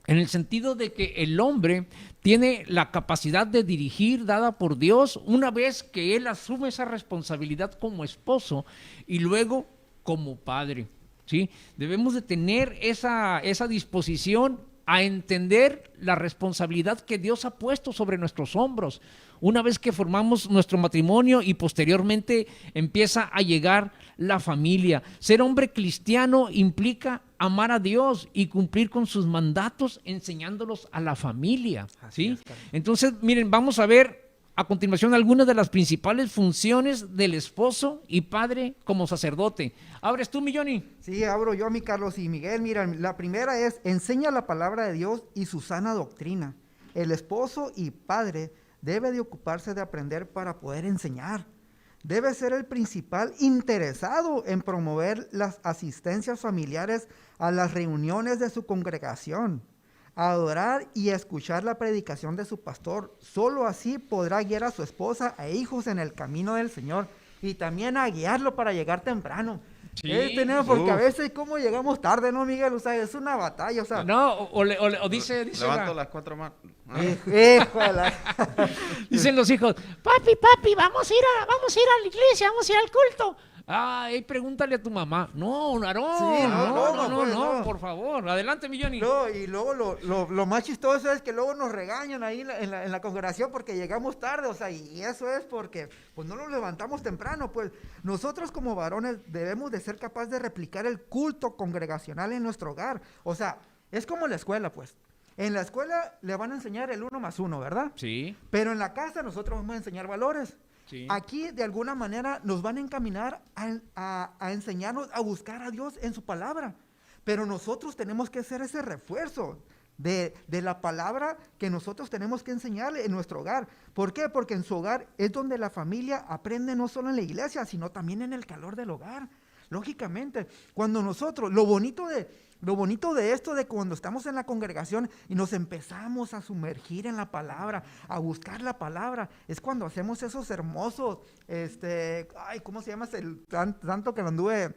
en el sentido de que el hombre tiene la capacidad de dirigir dada por Dios una vez que él asume esa responsabilidad como esposo y luego como padre. ¿Sí? Debemos de tener esa disposición a entender la responsabilidad que Dios ha puesto sobre nuestros hombros una vez que formamos nuestro matrimonio y posteriormente empieza a llegar la familia. Ser hombre cristiano implica amar a Dios y cumplir con sus mandatos enseñándolos a la familia, ¿sí? Entonces, miren, vamos a ver a continuación algunas de las principales funciones del esposo y padre como sacerdote. ¿Abres tú, mi Johnny? Sí, abro yo, mi Carlos y Miguel. Mira, la primera es, enseña la palabra de Dios y su sana doctrina. El esposo y padre debe de ocuparse de aprender para poder enseñar. Debe ser el principal interesado en promover las asistencias familiares a las reuniones de su congregación, adorar y escuchar la predicación de su pastor. Solo así podrá guiar a su esposa e hijos en el camino del Señor y también a guiarlo para llegar temprano. Sí, porque a veces como llegamos tarde, ¿no, Miguel? O sea, es una batalla, o sea. No, o dice levanto las 4 manos. Dicen los hijos, papi, vamos a ir a la iglesia, vamos a ir al culto. Ay, pregúntale a tu mamá. No, Aarón, sí, no, por favor. Adelante, mi Johnny. No, y luego lo más chistoso es que luego nos regañan ahí en la congregación porque llegamos tarde, o sea, y eso es porque pues no nos levantamos temprano. Pues nosotros como varones debemos de ser capaces de replicar el culto congregacional en nuestro hogar. O sea, es como la escuela, pues. En la escuela le van a enseñar el 1 más 1, ¿verdad? Sí. Pero en la casa nosotros vamos a enseñar valores. Sí. Aquí, de alguna manera, nos van a encaminar a enseñarnos a buscar a Dios en su palabra. Pero nosotros tenemos que hacer ese refuerzo de la palabra que nosotros tenemos que enseñarle en nuestro hogar. ¿Por qué? Porque en su hogar es donde la familia aprende no solo en la iglesia, sino también en el calor del hogar. Lógicamente, cuando nosotros, lo bonito de esto, de cuando estamos en la congregación y nos empezamos a sumergir en la palabra, a buscar la palabra, es cuando hacemos esos hermosos, ¿cómo se llama? El tanto que lo anduve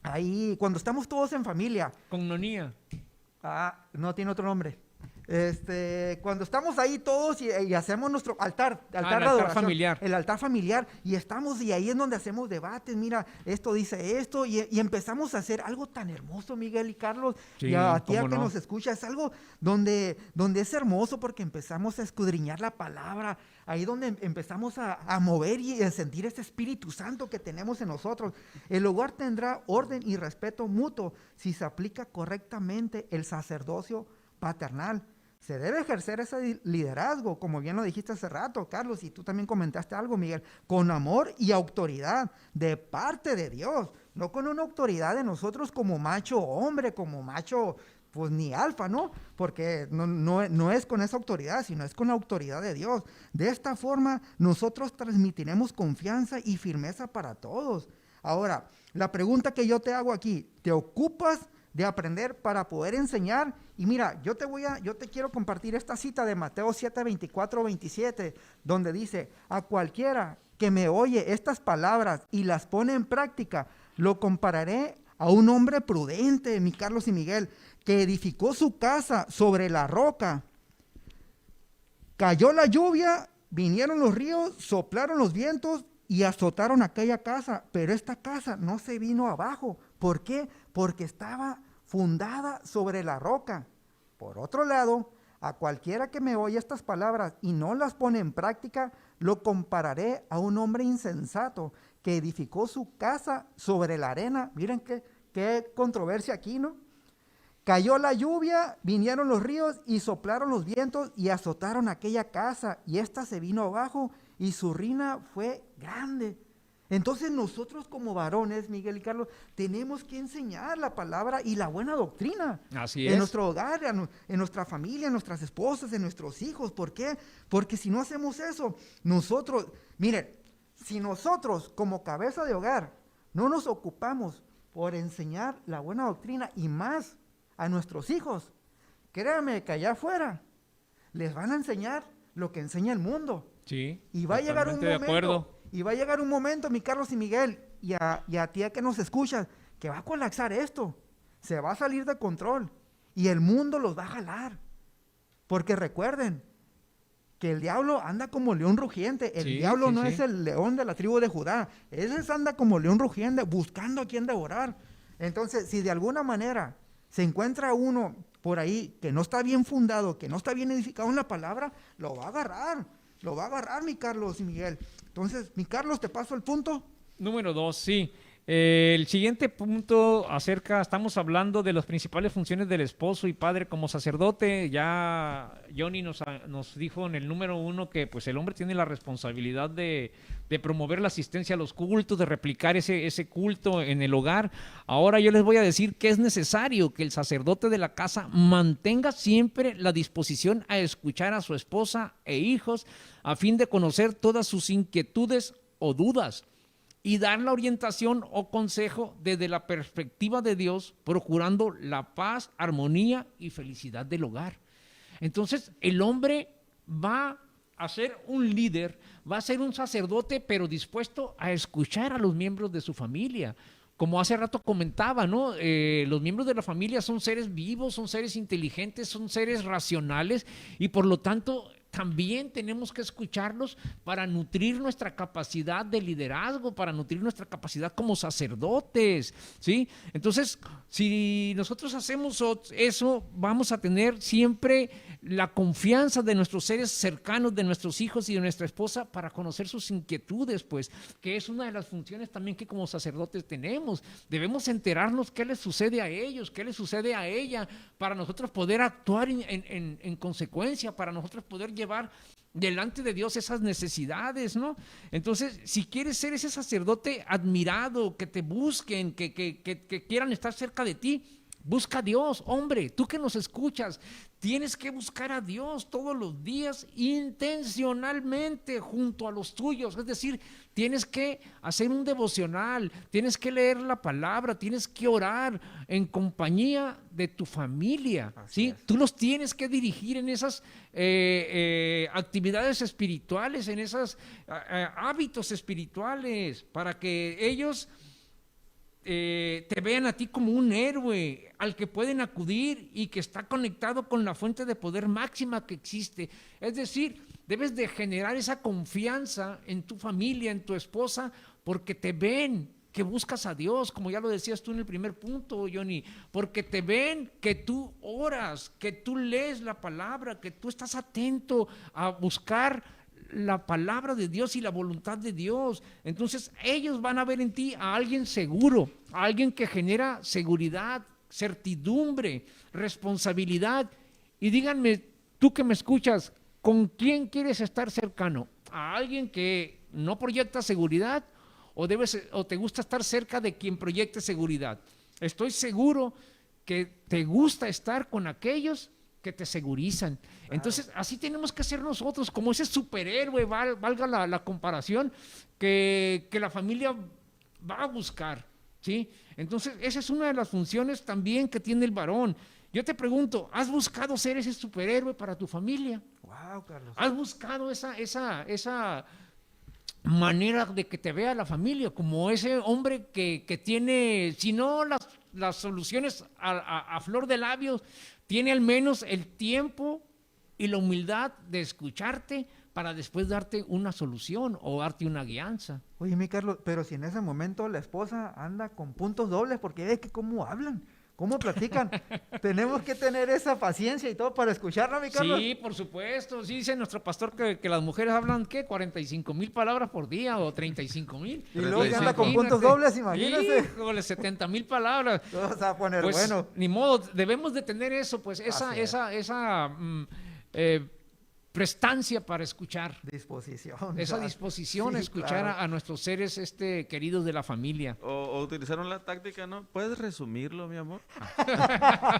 ahí, cuando estamos todos en familia. Comunionía. No tiene otro nombre. Cuando estamos ahí todos y hacemos nuestro altar de adoración, familiar. el altar familiar, y estamos, y ahí es donde hacemos debates, mira, esto dice esto, y empezamos a hacer algo tan hermoso, Miguel y Carlos, Sí, y a ti cómo que no. nos escucha, es algo donde es hermoso porque empezamos a escudriñar la palabra, ahí donde empezamos a mover y a sentir ese Espíritu Santo que tenemos en nosotros. El hogar tendrá orden y respeto mutuo si se aplica correctamente el sacerdocio paternal. Se debe ejercer ese liderazgo, como bien lo dijiste hace rato, Carlos, y tú también comentaste algo, Miguel, con amor y autoridad de parte de Dios, no con una autoridad de nosotros como macho hombre, como macho, pues ni alfa, ¿no? Porque no es con esa autoridad, sino es con la autoridad de Dios. De esta forma, nosotros transmitiremos confianza y firmeza para todos. Ahora, la pregunta que yo te hago aquí, ¿te ocupas de aprender para poder enseñar? Y mira, yo te quiero compartir esta cita de Mateo 7, 24, 27, donde dice, a cualquiera que me oye estas palabras y las pone en práctica, lo compararé a un hombre prudente, mi Carlos y Miguel, que edificó su casa sobre la roca. Cayó la lluvia, vinieron los ríos, soplaron los vientos y azotaron aquella casa, pero esta casa no se vino abajo. ¿Por qué? Porque estaba fundada sobre la roca. Por otro lado, a cualquiera que me oye estas palabras y no las pone en práctica, lo compararé a un hombre insensato que edificó su casa sobre la arena. Miren qué controversia aquí, ¿no? Cayó la lluvia, vinieron los ríos y soplaron los vientos y azotaron aquella casa, y ésta se vino abajo y su ruina fue grande. Entonces nosotros como varones, Miguel y Carlos, tenemos que enseñar la palabra y la buena doctrina. Así en es. nuestro hogar, en nuestra familia, en nuestras esposas, en nuestros hijos. ¿Por qué? Porque si no hacemos eso, nosotros, miren, si nosotros como cabeza de hogar no nos ocupamos por enseñar la buena doctrina y más a nuestros hijos, créanme que allá afuera les van a enseñar lo que enseña el mundo. Sí, Y va a llegar un totalmente de momento, acuerdo. y va a llegar un momento, mi Carlos y Miguel, y a ti que nos escuchas, que va a colapsar esto, se va a salir de control, y el mundo los va a jalar. Porque recuerden que el diablo anda como león rugiente, el Sí, diablo sí, no sí. es el león de la tribu de Judá, ese anda como león rugiente, buscando a quien devorar. Entonces, si de alguna manera se encuentra uno por ahí que no está bien fundado, que no está bien edificado en la palabra, lo va a agarrar, mi Carlos y Miguel. Entonces, mi Carlos, te paso el punto. Número 2, sí. El siguiente punto estamos hablando de las principales funciones del esposo y padre como sacerdote. Ya Johnny nos dijo en el número 1 que pues el hombre tiene la responsabilidad de promover la asistencia a los cultos, de replicar ese culto en el hogar. Ahora yo les voy a decir que es necesario que el sacerdote de la casa mantenga siempre la disposición a escuchar a su esposa e hijos a fin de conocer todas sus inquietudes o dudas y dar la orientación o consejo desde la perspectiva de Dios, procurando la paz, armonía y felicidad del hogar. Entonces, el hombre va a ser un líder, va a ser un sacerdote, pero dispuesto a escuchar a los miembros de su familia. Como hace rato comentaba, ¿no? Los miembros de la familia son seres vivos, son seres inteligentes, son seres racionales y por lo tanto también tenemos que escucharlos para nutrir nuestra capacidad de liderazgo, para nutrir nuestra capacidad como sacerdotes, ¿sí? Entonces, si nosotros hacemos eso, vamos a tener siempre la confianza de nuestros seres cercanos, de nuestros hijos y de nuestra esposa para conocer sus inquietudes, pues, que es una de las funciones también que como sacerdotes tenemos. Debemos enterarnos qué les sucede a ellos, qué les sucede a ella, para nosotros poder actuar en consecuencia, para nosotros poder llevar delante de Dios esas necesidades, ¿no? Entonces, si quieres ser ese sacerdote admirado, que te busquen, que quieran estar cerca de ti, busca a Dios, hombre, tú que nos escuchas, tienes que buscar a Dios todos los días intencionalmente junto a los tuyos, es decir, tienes que hacer un devocional, tienes que leer la palabra, tienes que orar en compañía de tu familia, ¿sí? Tú los tienes que dirigir en esas actividades espirituales, en esos hábitos espirituales, para que ellos te vean a ti como un héroe al que pueden acudir y que está conectado con la fuente de poder máxima que existe. Es decir, debes de generar esa confianza en tu familia, en tu esposa, porque te ven que buscas a Dios, como ya lo decías tú en el primer punto, Johnny, porque te ven que tú oras, que tú lees la palabra, que tú estás atento a buscar la palabra de Dios y la voluntad de Dios. Entonces ellos van a ver en ti a alguien seguro, a alguien que genera seguridad, certidumbre, responsabilidad. Y díganme, tú que me escuchas, ¿con quién quieres estar cercano? ¿A alguien que no proyecta seguridad o te gusta estar cerca de quien proyecte seguridad? Estoy seguro que te gusta estar con aquellos que te segurizan. Entonces, así tenemos que ser nosotros, como ese superhéroe, valga la comparación, que la familia va a buscar, ¿sí? Entonces, esa es una de las funciones también que tiene el varón. Yo te pregunto, ¿has buscado ser ese superhéroe para tu familia? Wow, Carlos. ¿Has buscado esa manera de que te vea la familia, como ese hombre que tiene, si no las soluciones a flor de labios, tiene al menos el tiempo y la humildad de escucharte para después darte una solución o darte una guianza? Oye, mi Carlos, pero si en ese momento la esposa anda con puntos dobles, porque ve que cómo hablan, cómo platican, tenemos que tener esa paciencia y todo para escucharla, mi Carlos. Sí, por supuesto. Sí, dice nuestro pastor que las mujeres hablan, ¿qué? 45,000 palabras por día o 35,000. Y luego que anda con puntos dobles, imagínate. Híjole, 70,000 palabras. Todo se va a poner Pues, bueno. ni modo, debemos de tener eso, pues, Así es. esa prestancia para escuchar. Disposición. Esa claro. disposición a Sí, escuchar claro. a nuestros seres queridos de la familia. O utilizaron la táctica, ¿no? ¿Puedes resumirlo, mi amor?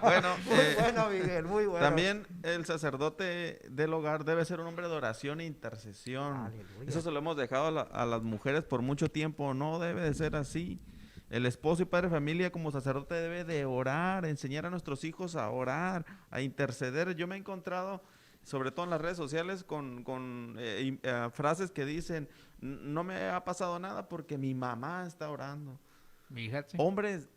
Bueno, Muy bueno, Miguel, muy bueno. también el sacerdote del hogar debe ser un hombre de oración e intercesión. Aleluya. Eso se lo hemos dejado a las mujeres por mucho tiempo. No debe de ser así. El esposo y padre de familia como sacerdote debe de orar, enseñar a nuestros hijos a orar, a interceder. Yo me he encontrado, sobre todo en las redes sociales, con frases que dicen, no me ha pasado nada porque mi mamá está orando. Fíjate. Hombres,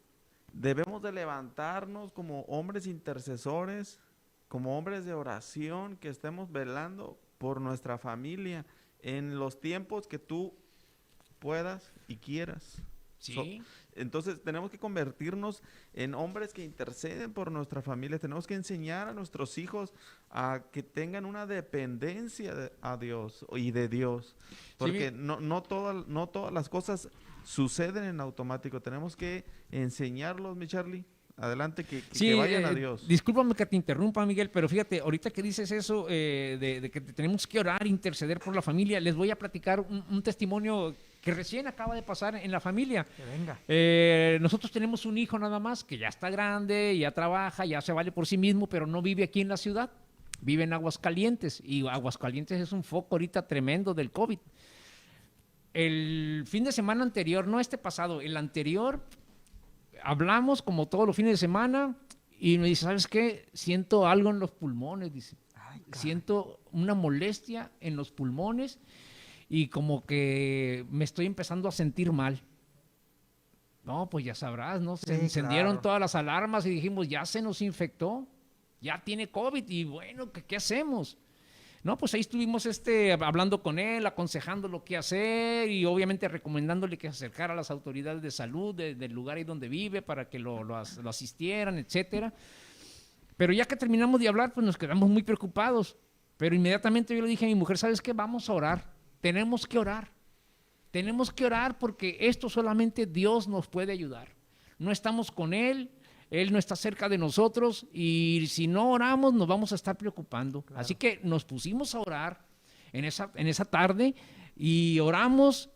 debemos de levantarnos como hombres intercesores, como hombres de oración, que estemos velando por nuestra familia en los tiempos que tú puedas y quieras. Sí. Entonces tenemos que convertirnos en hombres que interceden por nuestra familia. Tenemos que enseñar a nuestros hijos a que tengan una dependencia a Dios y de Dios. Porque no todas las cosas suceden en automático. Tenemos que enseñarlos, mi Charlie. Adelante, que vayan a Dios. Discúlpame que te interrumpa, Miguel, pero fíjate, ahorita que dices eso de que tenemos que orar, interceder por la familia, les voy a platicar un testimonio que recién acaba de pasar en la familia. Que venga. Nosotros tenemos un hijo nada más que ya está grande, ya trabaja, ya se vale por sí mismo, pero no vive aquí en la ciudad, vive en Aguascalientes, y Aguascalientes es un foco ahorita tremendo del COVID. El fin de semana anterior, no este pasado, el anterior, hablamos como todos los fines de semana y me dice, ¿sabes qué? Siento algo en los pulmones, dice. Ay, caray. Siento una molestia en los pulmones y como que me estoy empezando a sentir mal. No, pues ya sabrás, ¿no? Se Sí, encendieron claro. todas las alarmas y dijimos, ya se nos infectó, ya tiene COVID y bueno, ¿qué hacemos? No, pues ahí estuvimos hablando con él, aconsejándolo qué hacer y obviamente recomendándole que se acercara a las autoridades de salud del lugar ahí donde vive para que lo asistieran, etcétera. Pero ya que terminamos de hablar, pues nos quedamos muy preocupados. Pero inmediatamente yo le dije a mi mujer, ¿sabes qué? Vamos a orar. Tenemos que orar. Tenemos que orar porque esto solamente Dios nos puede ayudar. No estamos con Él. Él no está cerca de nosotros y si no oramos nos vamos a estar preocupando. Claro. Así que nos pusimos a orar en esa tarde y oramos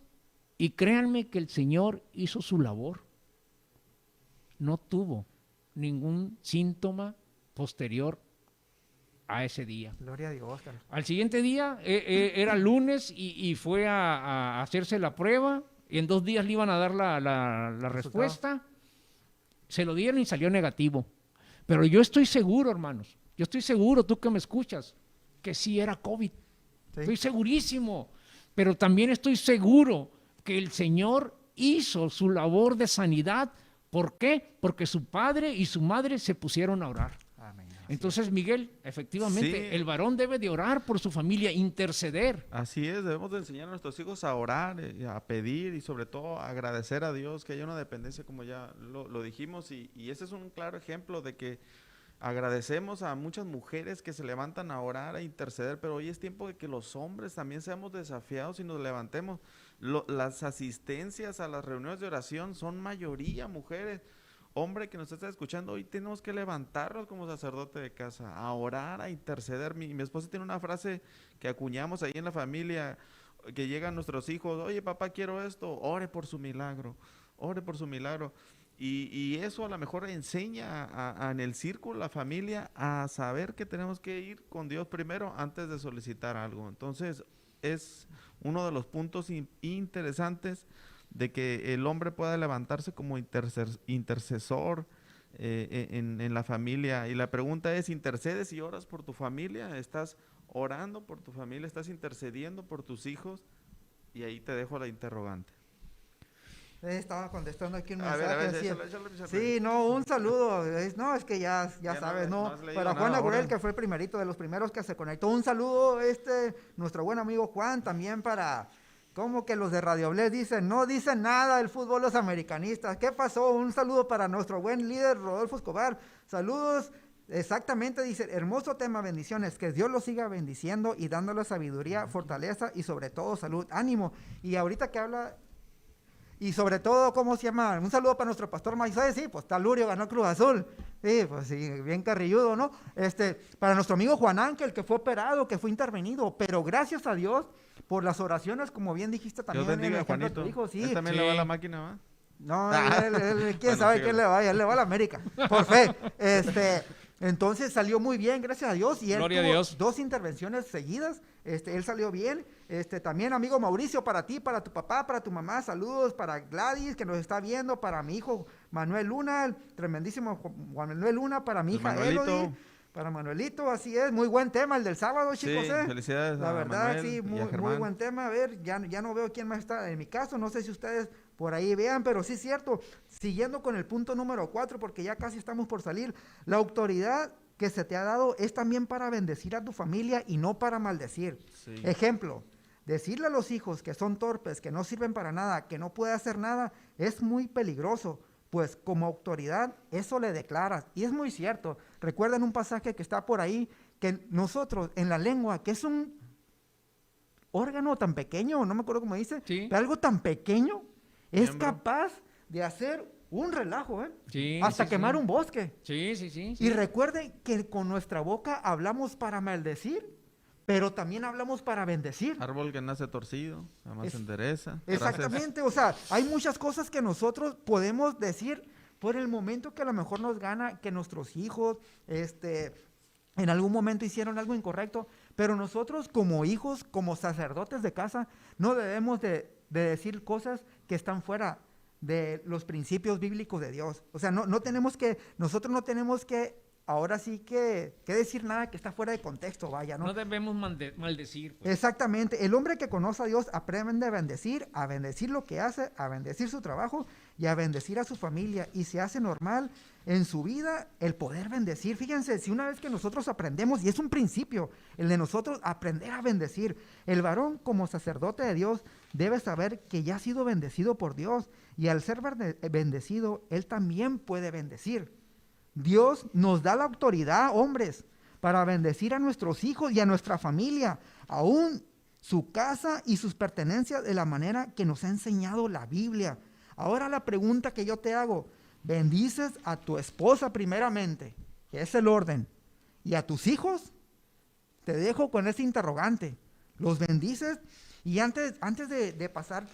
y créanme que el Señor hizo su labor. No tuvo ningún síntoma posterior a ese día. Gloria a Dios, Carlos. Al siguiente día era lunes y fue a hacerse la prueba y en 2 días le iban a dar la respuesta. Se lo dieron y salió negativo. Pero yo estoy seguro, hermanos, yo estoy seguro, tú que me escuchas, que sí era COVID. Sí. Estoy segurísimo. Pero también estoy seguro que el Señor hizo su labor de sanidad ¿Por qué? Porque su padre y su madre se pusieron a orar. Amén. Entonces, Miguel, efectivamente, Sí. el varón debe de orar por su familia, interceder. Así es, debemos de enseñar a nuestros hijos a orar, a pedir y sobre todo a agradecer a Dios que haya una dependencia como ya lo dijimos y ese es un claro ejemplo de que agradecemos a muchas mujeres que se levantan a orar, a interceder, pero hoy es tiempo de que los hombres también seamos desafiados y nos levantemos. Las asistencias a las reuniones de oración son mayoría mujeres. Hombre que nos está escuchando, hoy tenemos que levantarnos como sacerdote de casa, a orar, a interceder. Mi esposa tiene una frase que acuñamos ahí en la familia, que llegan nuestros hijos, oye papá, quiero esto, ore por su milagro, ore por su milagro. Y eso a lo mejor enseña en el círculo, la familia, a saber que tenemos que ir con Dios primero antes de solicitar algo. Entonces, es uno de los puntos interesantes de que el hombre pueda levantarse como intercesor en la familia. Y la pregunta es, ¿intercedes y oras por tu familia? ¿Estás orando por tu familia? ¿Estás intercediendo por tus hijos? Y ahí te dejo la interrogante. Estaba contestando aquí un A mensaje. ver, así. échale. Sí, no, un saludo. No, es que ya Ya sabes, no ¿no? has leído Para Juan nada Agurel, ahora. que fue el primerito de los primeros que se conectó. Un saludo, nuestro buen amigo Juan, también para, como que los de Radio Bless dicen, no dicen nada del fútbol los americanistas. ¿Qué pasó? Un saludo para nuestro buen líder Rodolfo Escobar. Saludos. Exactamente, dice, hermoso tema, bendiciones, que Dios los siga bendiciendo y dándole sabiduría, fortaleza y sobre todo salud, ánimo. Y ahorita que habla, y sobre todo, ¿cómo se llama? Un saludo para nuestro pastor Moisés, sí, pues Talurio ganó Cruz Azul, sí, pues sí, bien carrilludo, ¿no? Para nuestro amigo Juan Ángel, que fue operado, que fue intervenido, pero gracias a Dios por las oraciones, como bien dijiste también Dios en el bendiga a ejemplo de tu Juanito. hijo, sí. Él también Sí. le va a la máquina, ¿va? No, quién Bueno, sabe síguele. quién le vaya, él le va a la América, por fe. Entonces salió muy bien, gracias a Dios, y él Gloria a tuvo Dios. 2 intervenciones seguidas, él salió bien. También, amigo Mauricio, para ti, para tu papá, para tu mamá, saludos para Gladys, que nos está viendo, para mi hijo Manuel Luna, el tremendísimo Juan Manuel Luna, para mi Pues hija Manuelito. Elodie, para Manuelito, así es, muy buen tema el del sábado, chicos, Sí, felicidades la a verdad, Manuel sí, y a muy Germán. buen tema. A ver, ya no veo quién más está en mi caso, no sé si ustedes por ahí vean, pero sí es cierto, siguiendo con el punto número 4, porque ya casi estamos por salir, la autoridad que se te ha dado es también para bendecir a tu familia y no para maldecir. Sí. Ejemplo, decirle a los hijos que son torpes, que no sirven para nada, que no puede hacer nada, es muy peligroso, pues como autoridad eso le declaras. Y es muy cierto. Recuerden un pasaje que está por ahí, que nosotros en la lengua, que es un órgano tan pequeño, no me acuerdo cómo dice, Sí. pero algo tan pequeño, es Miembro. capaz de hacer un relajo, Sí, hasta sí, quemar sí. un bosque. Sí, sí, sí. Y recuerden que con nuestra boca hablamos para maldecir, pero también hablamos para bendecir. Árbol que nace torcido, jamás Es- se endereza. Exactamente, o sea, hay muchas cosas que nosotros podemos decir por el momento que a lo mejor nos gana que nuestros hijos, en algún momento hicieron algo incorrecto, pero nosotros como hijos, como sacerdotes de casa, no debemos de decir cosas que están fuera de los principios bíblicos de Dios. O sea, nosotros no tenemos que, ahora sí que decir nada que está fuera de contexto, vaya, ¿no? No debemos maldecir. Pues. Exactamente, el hombre que conoce a Dios aprende a bendecir lo que hace, a bendecir su trabajo y a bendecir a su familia, y se hace normal en su vida el poder bendecir. Fíjense, si una vez que nosotros aprendemos, y es un principio el de nosotros aprender a bendecir, el varón como sacerdote de Dios debe saber que ya ha sido bendecido por Dios, y al ser bendecido, él también puede bendecir. Dios nos da la autoridad, hombres, para bendecir a nuestros hijos y a nuestra familia, aún su casa y sus pertenencias, de la manera que nos ha enseñado la Biblia. Ahora la pregunta que yo te hago, ¿bendices a tu esposa primeramente, que es el orden, y a tus hijos? Te dejo con ese interrogante. ¿Los bendices? Y antes de pasar,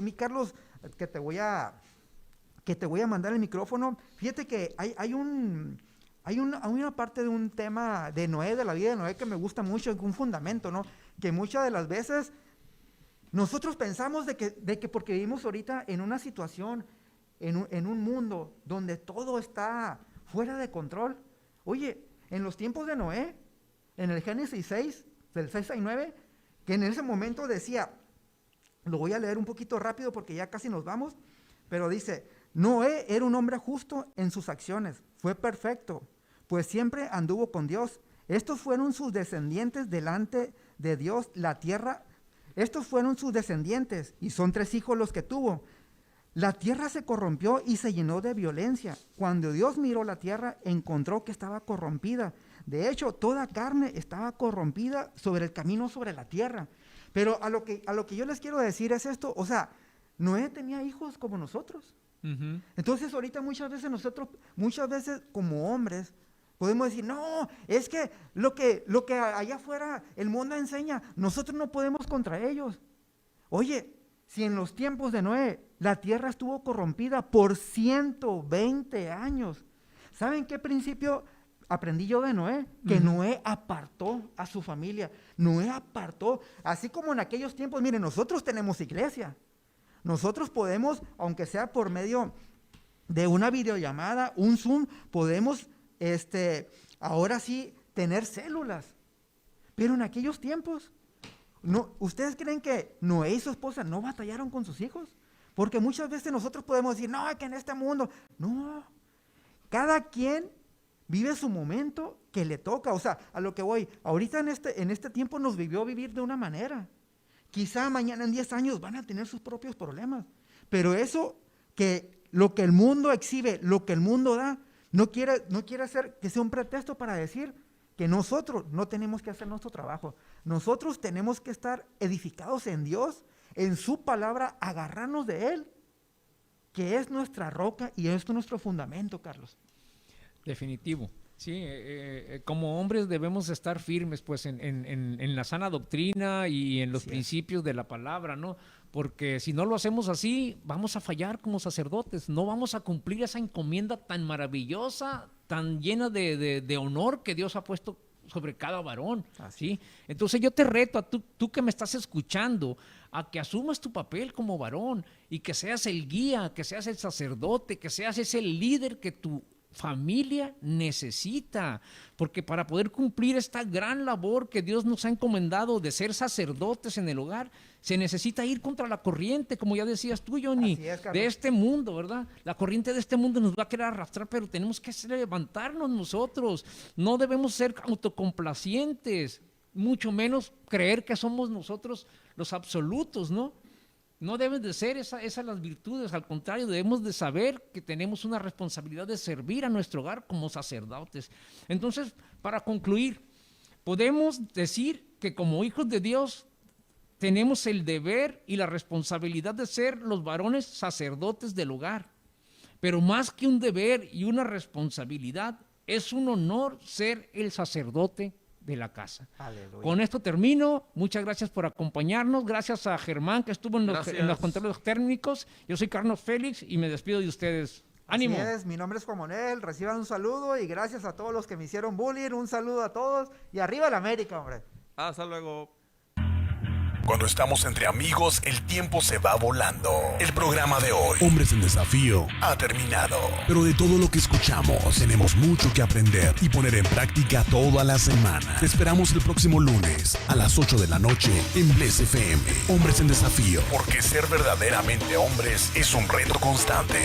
mi Carlos, que te voy a mandar el micrófono, fíjate que hay una parte de un tema de Noé, de la vida de Noé, que me gusta mucho, un fundamento, ¿no? Que muchas de las veces nosotros pensamos de que porque vivimos ahorita en una situación, en un mundo donde todo está fuera de control. Oye, en los tiempos de Noé, en el Génesis 6, del 6 al 9, que en ese momento decía, lo voy a leer un poquito rápido porque ya casi nos vamos, pero dice, Noé era un hombre justo en sus acciones, fue perfecto, pues siempre anduvo con Dios. Estos fueron sus descendientes delante de Dios, la tierra. Estos fueron sus descendientes y son 3 hijos los que tuvo. La tierra se corrompió y se llenó de violencia. Cuando Dios miró la tierra, encontró que estaba corrompida. De hecho, toda carne estaba corrompida sobre el camino sobre la tierra. Pero a lo que yo les quiero decir es esto, o sea, Noé tenía hijos como nosotros. Entonces ahorita muchas veces como hombres, podemos decir, no, es que lo que allá afuera el mundo enseña, nosotros no podemos contra ellos. Oye, si en los tiempos de Noé la tierra estuvo corrompida por 120 años, ¿saben qué principio aprendí yo de Noé? Que Noé apartó a su familia, Noé apartó, así como en aquellos tiempos, miren, nosotros tenemos iglesia, nosotros podemos, aunque sea por medio de una videollamada, un Zoom, podemos ahora sí tener células, pero en aquellos tiempos, no, ¿ustedes creen que Noé y su esposa no batallaron con sus hijos? Porque muchas veces nosotros podemos decir, no, que en este mundo, no, cada quien vive su momento que le toca, o sea, a lo que voy, ahorita en este tiempo nos vivió vivir de una manera, quizá mañana en 10 años van a tener sus propios problemas, pero eso que lo que el mundo exhibe, lo que el mundo da, no quiere hacer que sea un pretexto para decir que nosotros no tenemos que hacer nuestro trabajo. Nosotros tenemos que estar edificados en Dios, en su palabra, agarrarnos de Él, que es nuestra roca y es nuestro fundamento, Carlos. Definitivo. Sí, como hombres debemos estar firmes pues en la sana doctrina y en los principios de la palabra, ¿no? Porque si no lo hacemos así, vamos a fallar como sacerdotes, no vamos a cumplir esa encomienda tan maravillosa, tan llena de honor que Dios ha puesto sobre cada varón, ¿sí? Entonces yo te reto a tú que me estás escuchando, a que asumas tu papel como varón y que seas el guía, que seas el sacerdote, que seas ese líder que tu familia necesita, porque para poder cumplir esta gran labor que Dios nos ha encomendado de ser sacerdotes en el hogar, se necesita ir contra la corriente, como ya decías tú, Johnny, de este mundo, ¿verdad? La corriente de este mundo nos va a querer arrastrar, pero tenemos que levantarnos nosotros, no debemos ser autocomplacientes, mucho menos creer que somos nosotros los absolutos, ¿no? No deben de ser esas las virtudes, al contrario, debemos de saber que tenemos una responsabilidad de servir a nuestro hogar como sacerdotes. Entonces, para concluir, podemos decir que como hijos de Dios tenemos el deber y la responsabilidad de ser los varones sacerdotes del hogar. Pero más que un deber y una responsabilidad, es un honor ser el sacerdote de la casa. Aleluya. Con esto termino. Muchas gracias por acompañarnos. Gracias a Germán que estuvo en los controles técnicos. Yo soy Carlos Félix y me despido de ustedes. ¡Ánimo! Así es, mi nombre es Juan Manuel. Reciban un saludo y gracias a todos los que me hicieron bullying. Un saludo a todos y arriba la América, hombre. Hasta luego. Cuando estamos entre amigos, el tiempo se va volando. El programa de hoy, Hombres en Desafío, ha terminado. Pero de todo lo que escuchamos, tenemos mucho que aprender y poner en práctica toda la semana. Te esperamos el próximo lunes a las 8 de la noche en Bless FM. Hombres en Desafío, porque ser verdaderamente hombres es un reto constante.